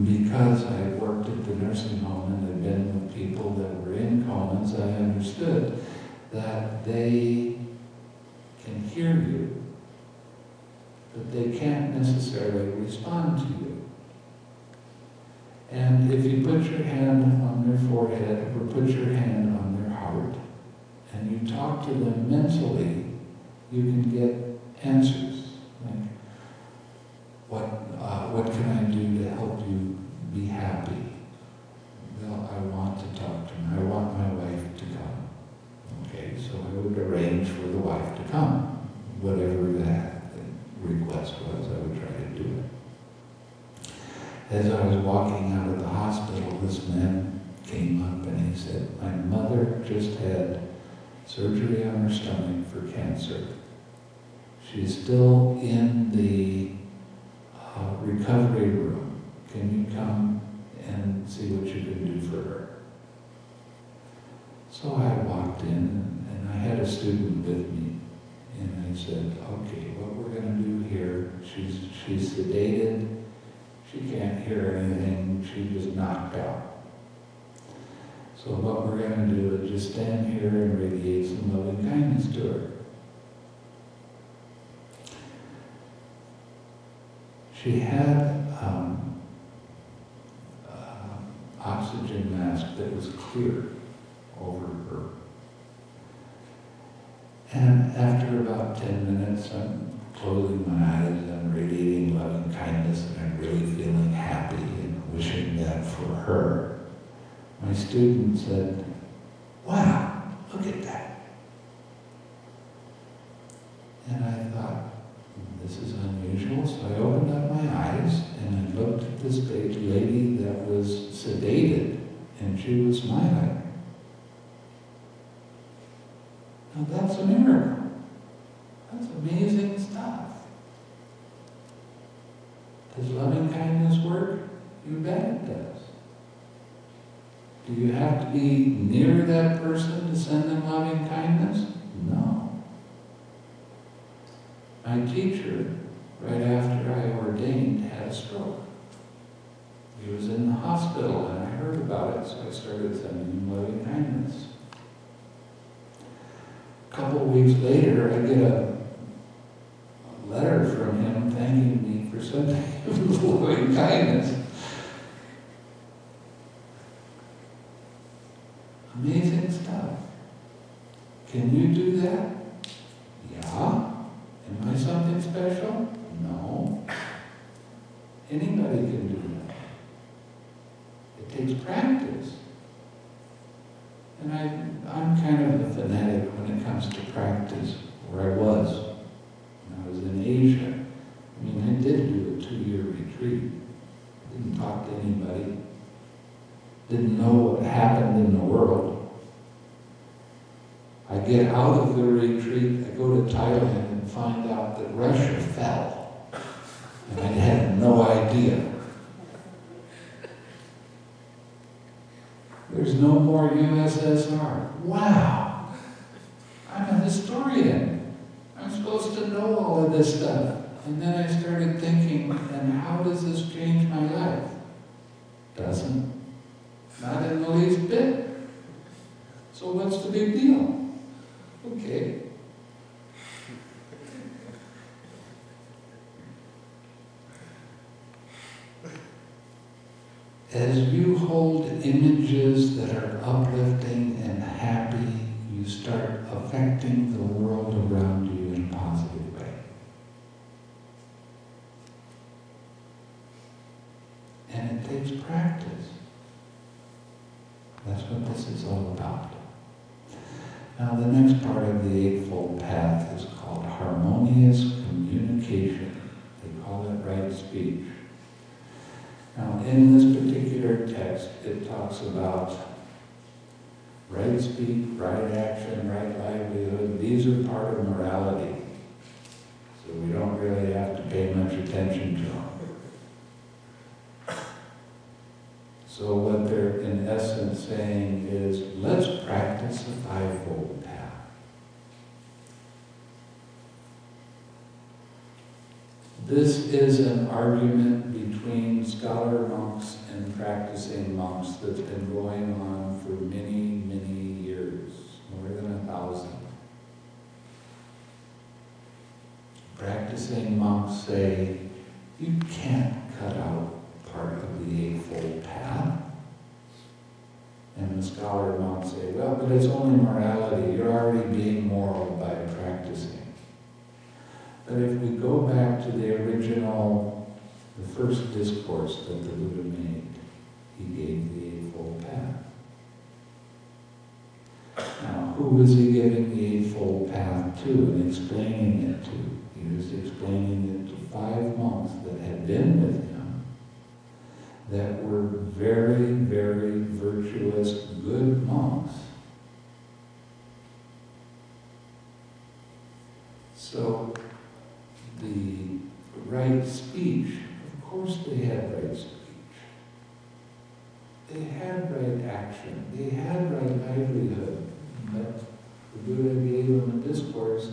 because I worked at the nursing home and had been with people that were in comas, I understood that they can hear you, but they can't necessarily respond to you. And if you put your hand on their forehead or put your hand on their heart, and you talk to them mentally, you can get answers. Like, what can I do to help you be happy? Well, I want to talk to him. I want my wife to come. Okay, so I would arrange for the wife to come. Whatever that request was, I would try to do it. As I was walking out of the hospital, this man came up and he said, my mother just had surgery on her stomach for cancer. She's still in the recovery room. Can you come and see what you can do for her? So I walked in and I had a student with me. And I said, okay, what we're going to do here, she's sedated. She can't hear anything. She just knocked out. So what we're going to do is just stand here and radiate some loving kindness to her. She had oxygen mask that was clear over her. And after about 10 minutes, I'm closing my eyes, I'm radiating loving kindness, and I'm really feeling happy and wishing that for her. My student said, wow, look at that. And I thought, this is unusual, so I opened up my eyes and I looked at this big lady that was sedated, and she was smiling. Now that's a miracle. That's amazing stuff. Does loving kindness work? You bet it does. Do you have to be near that person to send them loving kindness? No. My teacher, right after I ordained, had a stroke. He was in the hospital and I heard about it, so I started sending him loving kindness. A couple of weeks later, I get a letter from him thanking me for sending him loving kindness. Amazing stuff. Can you do that? Yeah. Am I something special? No. Anybody can do that. It takes practice. And I'm kind of a fanatic when it comes to practice, where I was when I was in Asia. I mean, I did do a 2-year retreat. Didn't talk to anybody. Didn't know what happened in the world. I get out of the retreat, I go to Thailand and find out that Russia fell. And I had no idea. There's no more USSR. Wow! I'm a historian. I'm supposed to know all of this stuff. And then I started thinking, and how does this change my life? Doesn't. Not in the least bit. So what's the big deal? Okay. As you hold images that are uplifting and happy, you start affecting the world around you in a positive way. And it takes practice. That's what this is all about. Now the next part of the Eightfold Path is called Harmonious Communication. They call it right speech. Now in this particular text, it talks about right speech, right action, right livelihood. These are part of morality. So we don't really have to pay much attention to them. So what they're in essence saying is, let's practice the fivefold path. This is an argument between scholar monks and practicing monks that's been going on for many, many years, more than 1,000. Practicing monks say, you can't cut out part of the Eightfold Path. And the scholar monks say, well, but it's only morality. You're already being moral by practicing. But if we go back to the original, the first discourse that the Buddha made, he gave the Eightfold Path. Now, who was he giving the Eightfold Path to and explaining it to? He was explaining it to 5 monks that had been with him, that were very, very virtuous, good monks. So, the right speech, of course they had right speech. They had right action. They had right livelihood. But the Buddha gave them a discourse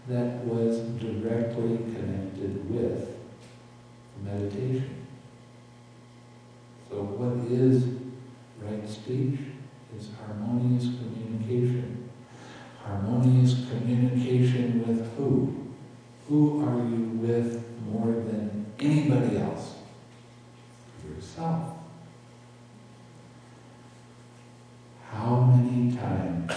that was directly connected with meditation. So what is right speech? Is harmonious communication. Harmonious communication with who? Who are you with more than anybody else? Yourself. How many times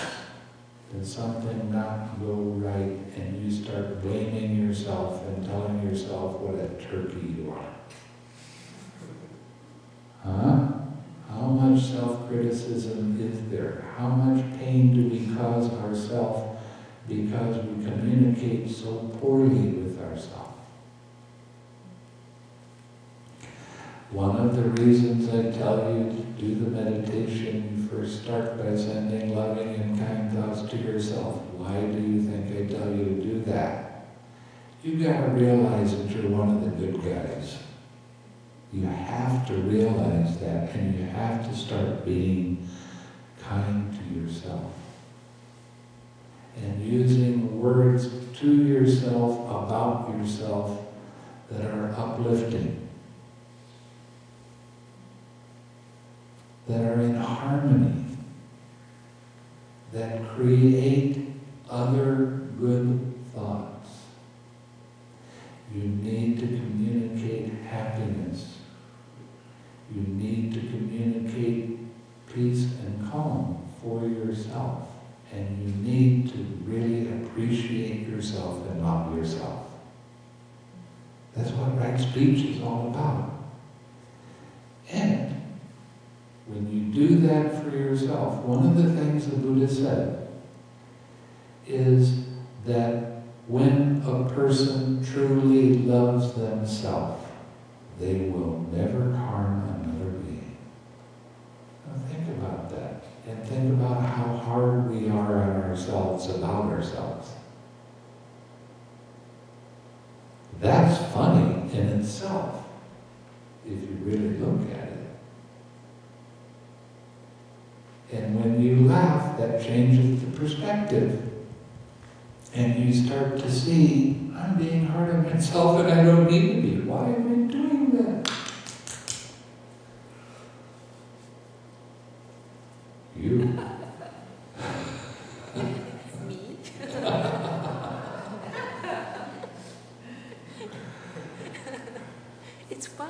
does something not go right and you start blaming yourself and telling yourself what a turkey you are? Huh? How much self-criticism is there? How much pain do we cause ourselves because we communicate so poorly with ourselves? One of the reasons I tell you to do the meditation, you first start by sending loving and kind thoughts to yourself. Why do you think I tell you to do that? You've got to realize that you're one of the good guys. You have to realize that, and you have to start being kind to yourself. And using words to yourself, about yourself, that are uplifting, that are in harmony, that create other good thoughts. You need to communicate happiness. You need to communicate peace and calm for yourself. And you need to really appreciate yourself and love yourself. That's what right speech is all about. And when you do that for yourself, one of the things the Buddha said is that when a person truly loves themselves, they will never harm another being. Now think about that. And think about how hard we are on ourselves about ourselves. That's funny in itself, if you really look at it. And when you laugh, that changes the perspective. And you start to see, I'm being hard on myself and I don't need to be. Why am I doing that? You. Me? It's fun.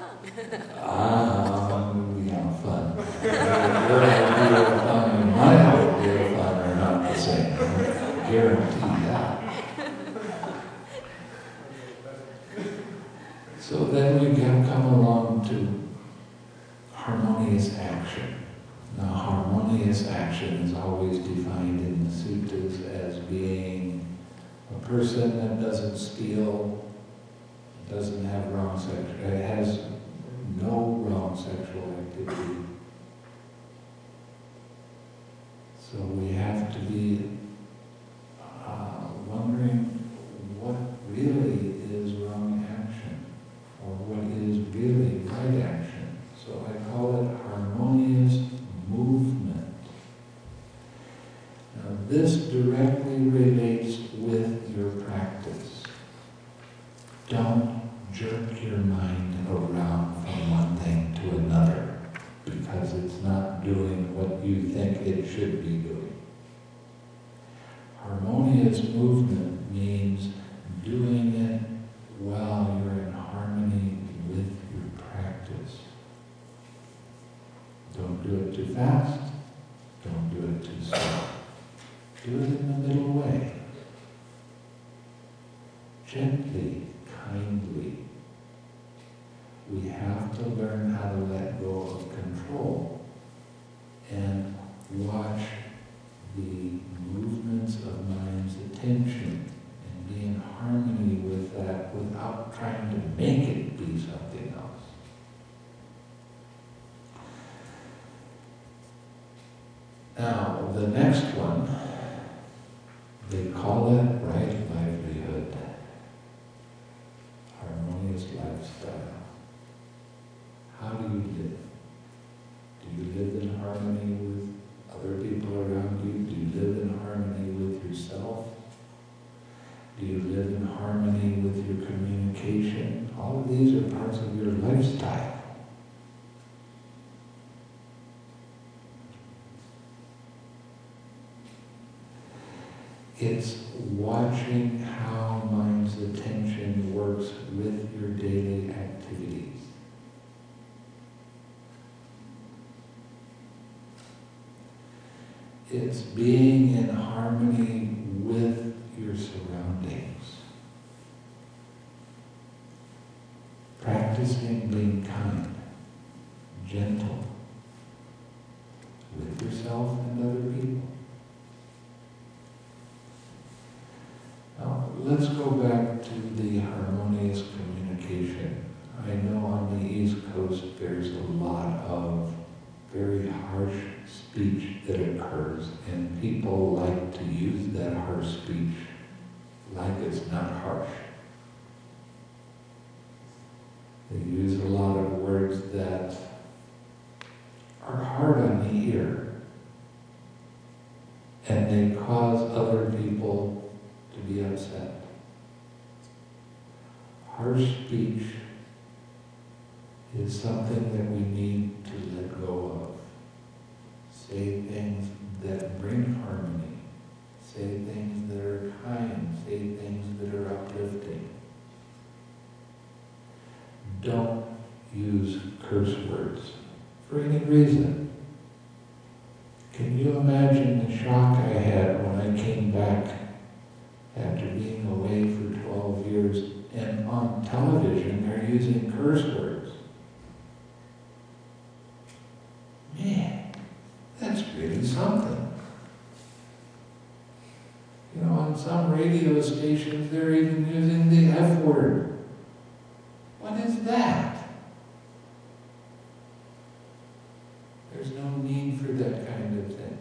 Yeah, fun. Your idea of fun and my idea of fun are not the same. I guarantee that. So then we can come along to harmonious action. Now, harmonious action is always defined in the suttas as being a person that doesn't steal, doesn't have wrong sexual, has no wrong sexual activity. So we have to be wondering what really is wrong action, or what is really right action. So I call it harmonious movement. Now this directly relates with your practice. Don't jerk your mind around from one thing to another because it's not doing what you think it should be doing. Harmonious movement means doing it while you're in harmony with your practice. Don't do it too fast. Don't do it too slow. Do it in the middle way. Gently, kindly. We have to learn how to let go of control and watch the movements of mind's attention and be in harmony with that without trying to make it be something else. Now, the next one, they call it right livelihood, harmonious lifestyle. How do you live? Do you live in harmony with other people around you? Do you live in harmony with yourself? Do you live in harmony with your communication? All of these are parts of your lifestyle. It's watching how mind's attention works with your daily activities. It's being in harmony with your surroundings. Practicing being kind, gentle with yourself and other people. Now, let's go back to the harmonious communication. I know on the East Coast, there's a lot of very harsh speech that occurs, and people like to use that harsh speech like it's not harsh. They use a lot of words that are hard on the ear, and they cause other people to be upset. Harsh speech is something that we need to let go of. Say things that bring harmony. Say things that are kind. Say things that are uplifting. Don't use curse words for any reason. Can you imagine the shock I had when I came back after being away for 12 years and on television they're using curse words? Man, that's really something. You know, on some radio stations they're even using the F word. What is that? There's no need for that kind of thing.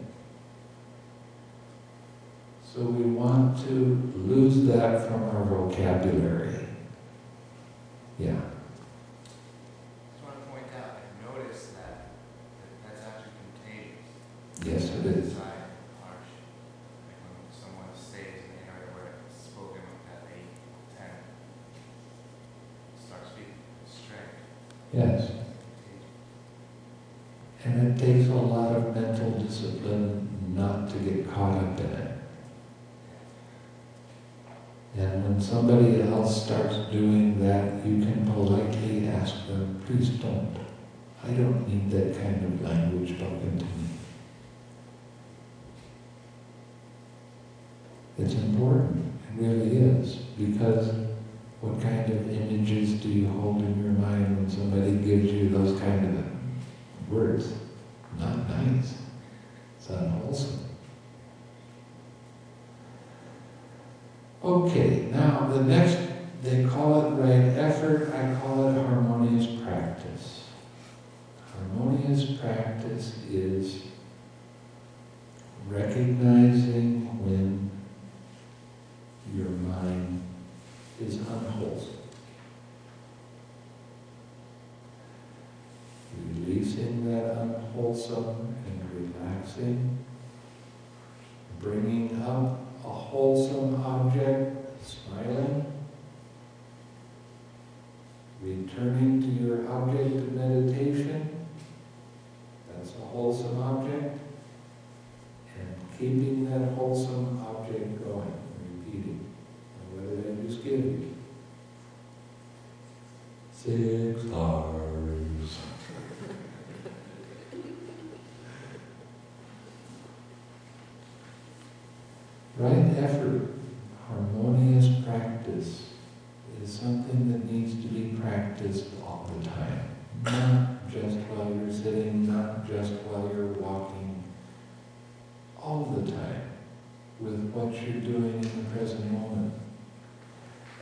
So we want to lose that from our vocabulary. Yeah. I just want to point out, I noticed that that's actually contagious. Yes, it is. Inside, harsh. Like when someone stays in the area where it's spoken at 8, 10, start speaking strength. Yes. And it takes a lot of mental discipline not to get caught up in it. And when somebody else starts doing that, you can politely ask them, please don't. I don't need that kind of language spoken to me. It's important, it really is, because what kind of images do you hold in your mind when somebody gives you those kind of words? Not nice. It's unwholesome. Okay, now the next, they call it right effort, I call it harmonious practice. Harmonious practice is recognizing when your mind is unwholesome. Releasing that unwholesome and relaxing, bringing up a wholesome object, smiling, returning to your object of meditation, that's a wholesome object, and keeping that wholesome object going, repeating. Now, what did I just give you? 6 R's. Right effort, harmonious practice, is something that needs to be practiced all the time. Not just while you're sitting, not just while you're walking, all the time, with what you're doing in the present moment.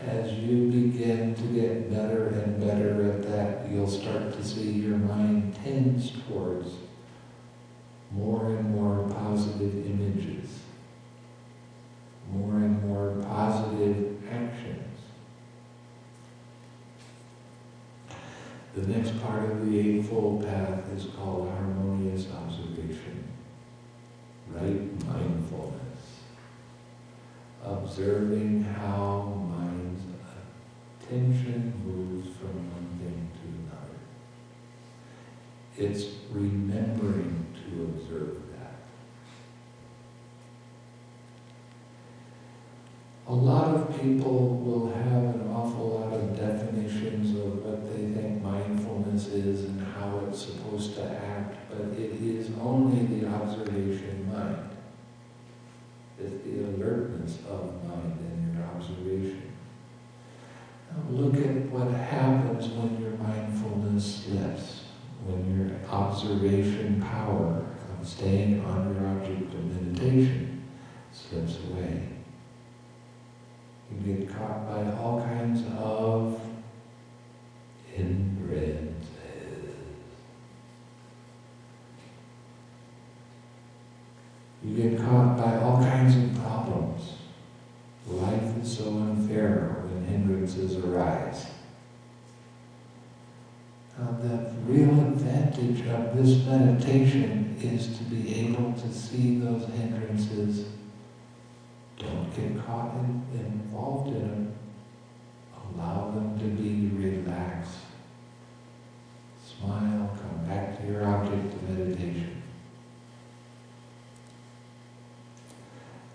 As you begin to get better and better at that, you'll start to see your mind tends towards more and more positive images, more and more positive actions. The next part of the Eightfold Path is called Harmonious Observation, Right Mindfulness. Observing how mind's attention moves from one thing to another. It's remembering to observe that. A lot of people will have an awful lot of definitions of what they think mindfulness is and how it's supposed to act, but it is only the observation mind. It's the alertness of mind and your observation. Now look at what happens when your mindfulness slips, when your observation power of staying on your object of meditation slips away. You get caught by all kinds of hidden threads. hindrances arise. Now, the real advantage of this meditation is to be able to see those hindrances. Don't get caught involved in them. Allow them to be relaxed. Smile, come back to your object of meditation.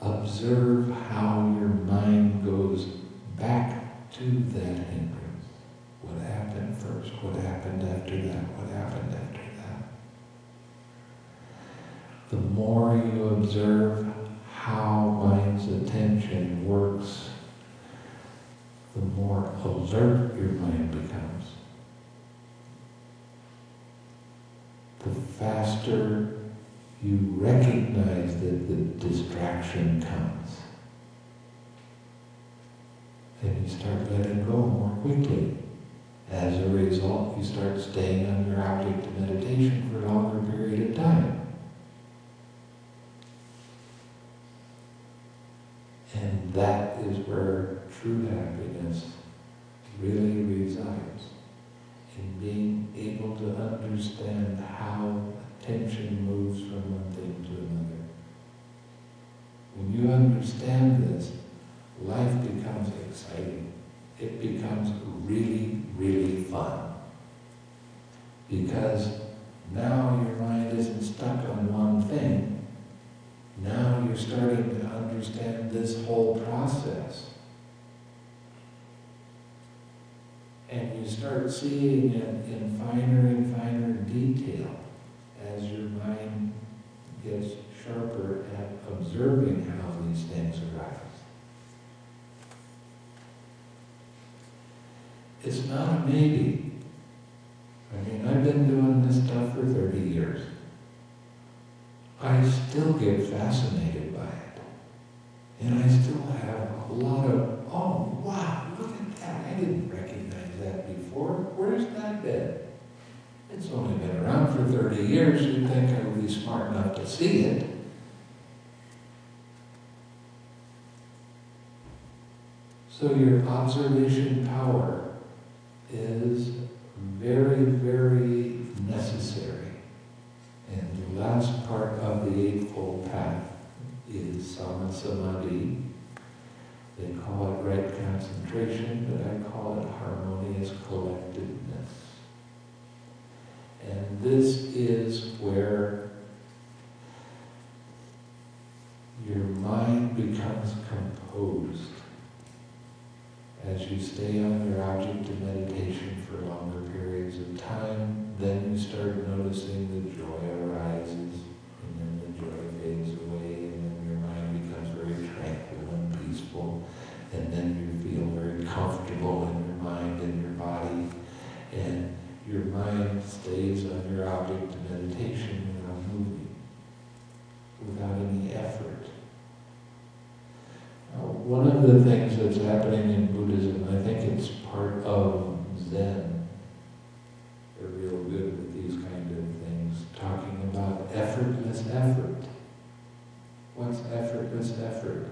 Observe how your mind goes back to that hindrance. What happened first? What happened after that? What happened after that? The more you observe how mind's attention works, the more alert your mind becomes. The faster you recognize that the distraction comes. And you start letting go more quickly. As a result, you start staying on your object of meditation for a longer period of time. And that is where true happiness really resides, in being able to understand how attention moves from one thing to another. When you understand this, life becomes exciting. It becomes really, really fun. Because now your mind isn't stuck on one thing. Now you're starting to understand this whole process. And you start seeing it in finer and finer detail as your mind gets sharper at observing how these things arise. It's not a maybe. I mean, I've been doing this stuff for 30 years. I still get fascinated by it. And I still have a lot of, oh, wow, look at that. I didn't recognize that before. Where's that been? It's only been around for 30 years. You'd think I would be smart enough to see it. So your observation power is very, very necessary. And the last part of the Eightfold Path is Samadhi. They call it right concentration, but I call it harmonious collectedness. And this is where your mind becomes composed. As you stay on your object of meditation for longer periods of time, then you start noticing the joy arises, and then the joy fades away, and then your mind becomes very tranquil and peaceful, and then you feel very comfortable in your mind and your body, and your mind stays on your object of meditation without moving, without any effort. One of the things that's happening in Buddhism, I think it's part of Zen, they're real good with these kind of things, talking about effortless effort. What's effortless effort?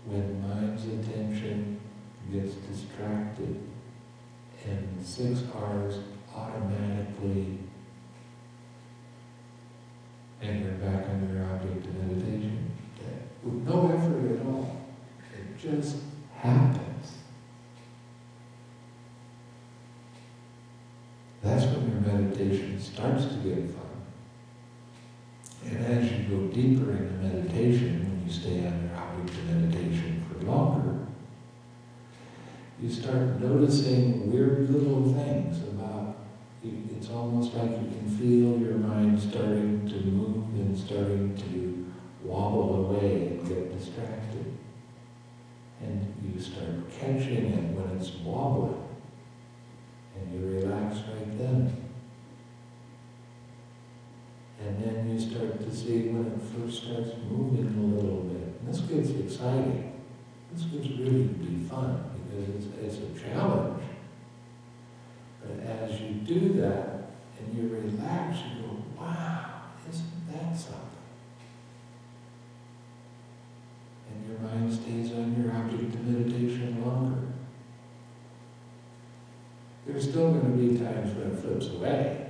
When mind's attention gets distracted and the 6 R's automatically, and you're back on your object of meditation. With no effort at all. It just happens. That's when your meditation starts to get fun. And as you go deeper into meditation, when you stay on your object of meditation for longer, you start noticing weird little things about, it's almost like you can feel your mind starting to move and starting to wobble away and get distracted. And you start catching it when it's wobbling. And you relax right then. And then you start to see when it first starts moving a little bit. And this gets exciting. This gets really to be fun because it's a challenge. But as you do that and you relax, you go, wow, isn't that something? And your mind stays on your object of meditation longer. There's still going to be times when it flips away.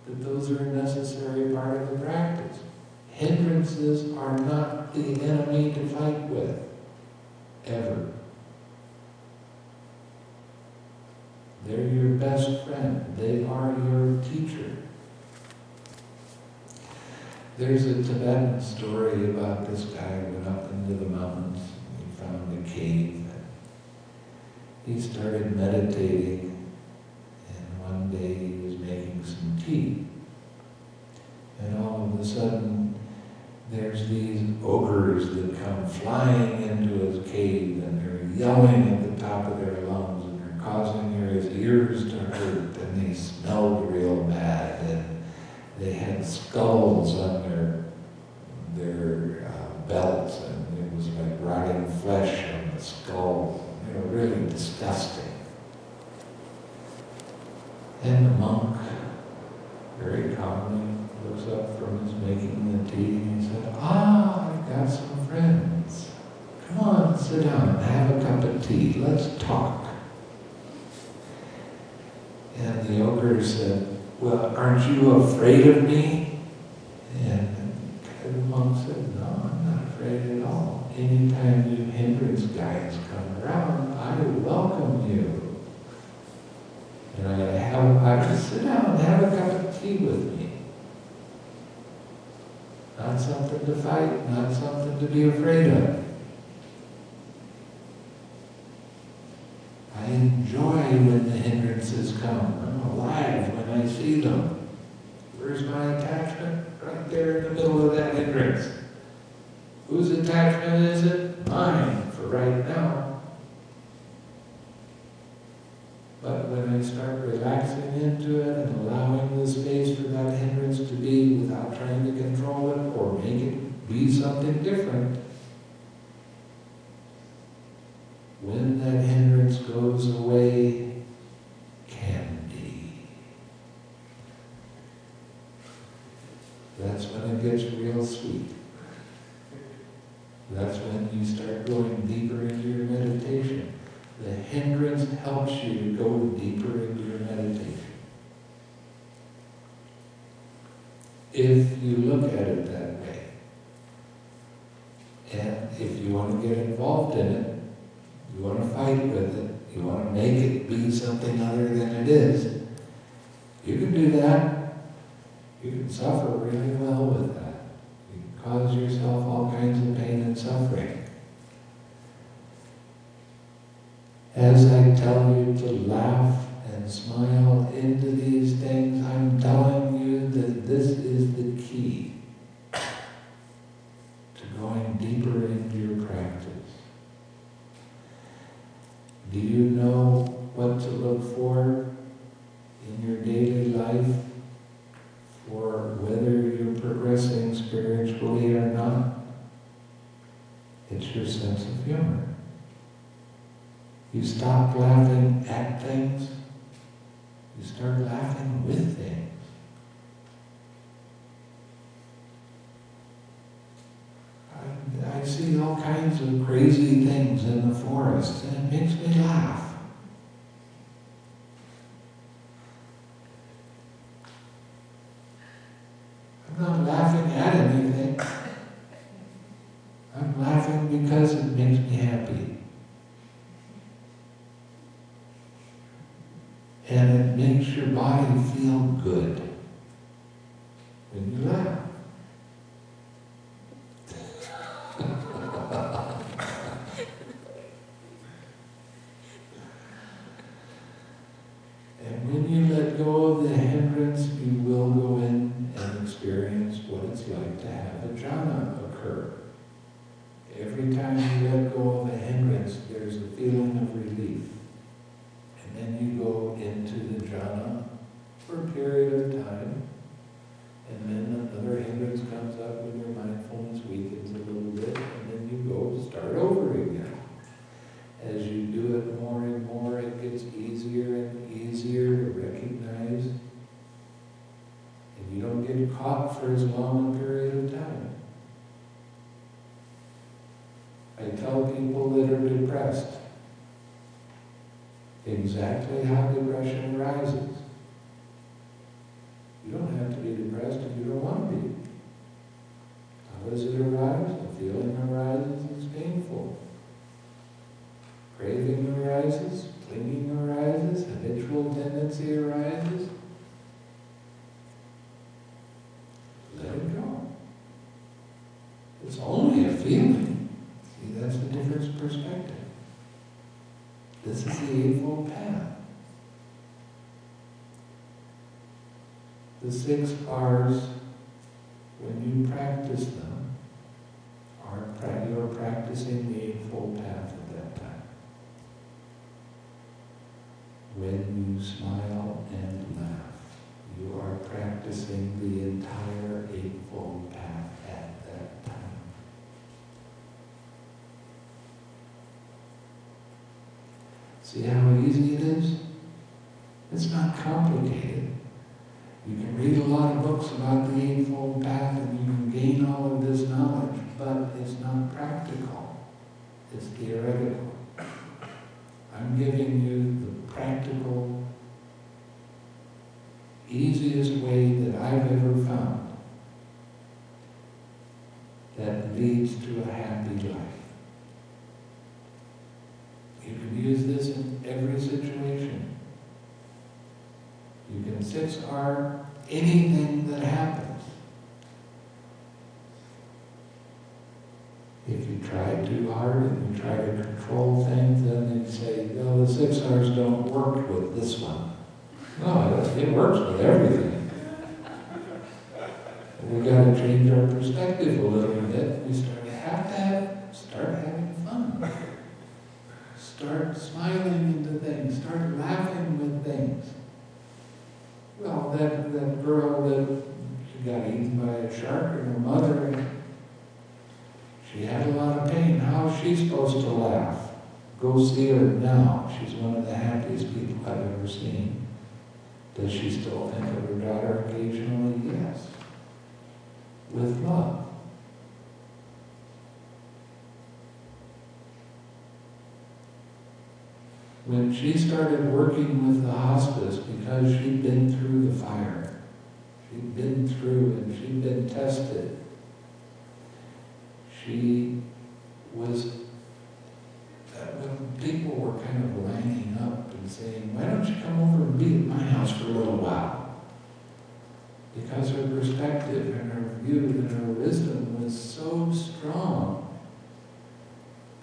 But those are a necessary part of the practice. Hindrances are not the enemy to fight with, ever. They're your best friend. They are your teacher. There's a Tibetan story about this guy who went up into the mountains. He found a cave. He started meditating, and one day he was making some tea. And all of a sudden, there's these ogres that come flying into his cave, and they're yelling at the top of their lungs, and they're causing his ears to hurt, and they smelled real bad, and they had skulls on their belts, and it was like rotting flesh on the skull. They were really disgusting. And the monk, very calmly, looks up from his making the tea, and he said, I've got some friends. Come on, sit down, have a cup of tea, let's talk. And the ogre said, well, aren't you afraid of me? And the monk said, no, I'm not afraid at all. Anytime you hindrance guys come around, I welcome you. And I just sit down and have a cup of tea with me. Not something to fight, not something to be afraid of. I enjoy when the hindrances come. I'm alive when I see them. Where's my attachment? Right there in the middle of that hindrance. Whose attachment is it? Mine, for right now. But when I start relaxing into it and allowing the space for that hindrance to be without trying to control it or make it be something different, when that hindrance goes away, candy. That's when it gets real sweet. That's when you start going deeper into your meditation. The hindrance helps you to go deeper into your meditation. If you look at it that way. And if you want to get involved in it, you want to fight with it, you want to make it be something other than it is, you can do that. You can suffer really well with that. You can cause yourself all kinds of pain and suffering. As I tell you to laugh and smile into these things, I'm telling you that this is the key to going deeper into your practice. Do you know what to look for in your daily life for whether you're progressing spiritually or not? It's your sense of humor. You stop laughing at things, you start laughing with things. I see all kinds of crazy things in the forest, and it makes me laugh. I'm not laughing at anything. I'm laughing because it makes me happy. And it makes your body feel good when you laugh. And when you let go of the hindrance, you will go in and experience what it's like to have a jhana occur. Every time you let go of a hindrance, there's a feeling of relief. And then you go into the jhana for a period of time, and then another hindrance comes up when your mindfulness weakens a little bit, and then you go to start over again. As you do it more and more, it gets easier and easier to recognize, and you don't get caught for as long a period of time. I tell people that are depressed, exactly how depression arises. You don't have to be depressed if you don't want to be. How does it arise? A feeling arises, it's painful. Craving arises, clinging arises, habitual tendency arises. Let it go. It's only a feeling. See, that's the different perspective. This is the Eightfold Path. The 6 R's, when you practice them, you're practicing the Eightfold Path at that time. When you smile and laugh, you are practicing the entire Eightfold Path at that time. See how easy it is? It's not complicated. You can read a lot of books about the Eightfold Path and you can gain all of this knowledge, but it's not practical. It's theoretical. I'm giving you the practical, easiest way that I've ever found that leads to a happy life. You can use this in every situation. You can 6R anything that happens. If you try too hard and you try to control things, then they say, no, the 6Rs don't work with this one. No, it works with everything. We've got to change our perspective a little bit. We start having fun. Start smiling into things. Start laughing with things. Well, that girl that she got eaten by a shark and her mother, she had a lot of pain. How is she supposed to laugh? Go see her now. She's one of the happiest people I've ever seen. Does she still think of her daughter occasionally? Yes. With love. When she started working with the hospice, because she'd been through the fire, she'd been through and she'd been tested, she was, when people were kind of lining up and saying, why don't you come over and be at my house for a little while? Because her perspective and her view and her wisdom was so strong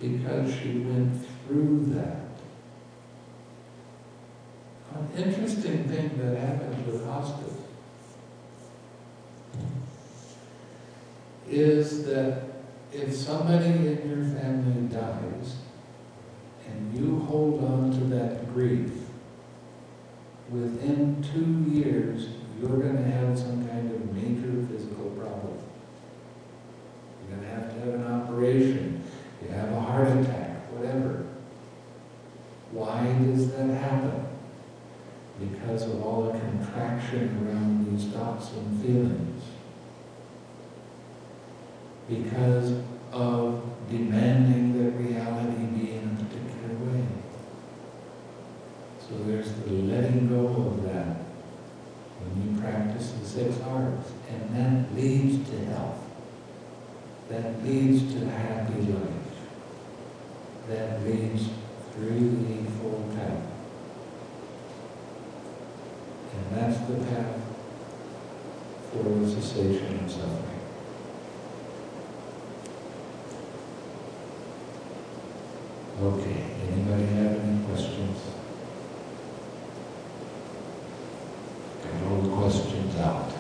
because she went through that. An interesting thing that happens with hospice is that if somebody in your family dies and you hold on to that grief, within 2 years you're going to have some kind of major physical problem. You're going to have an operation, you have a heart attack, whatever. Why does that happen? Because of all the contraction around these thoughts and feelings. Because of demanding that reality be in a particular way. So there's the letting go of that when you practice the 6 R's. And that leads to health. That leads to a happy life. That leads through the Eightfold Path. And that's the path for the cessation of suffering. Okay, anybody have any questions? Got all the questions out.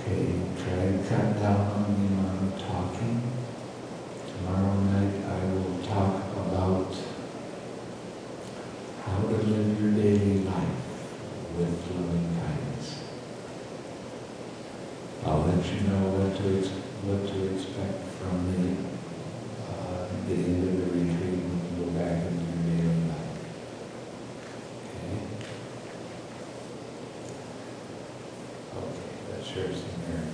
Okay, try to cut down on the amount of talking. Tomorrow night I will talk about how to live your daily life with loving kindness. I'll let you know what to expect from the end of the retreat when you go back into your daily life. Okay? Okay, let's share some merit.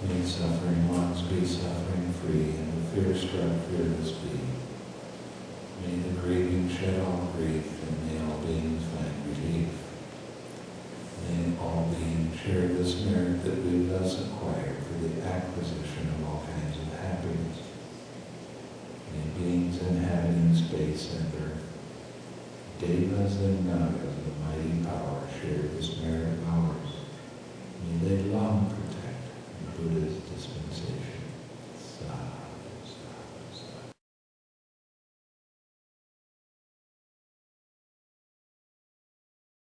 May suffering ones be suffering free, and the fear-struck fearless be. May the grieving shed all grief, and may all beings find relief. May all beings share this merit that we thus acquired for the acquisition of all kinds of happiness. May beings inhabiting space and earth, devas and nagas,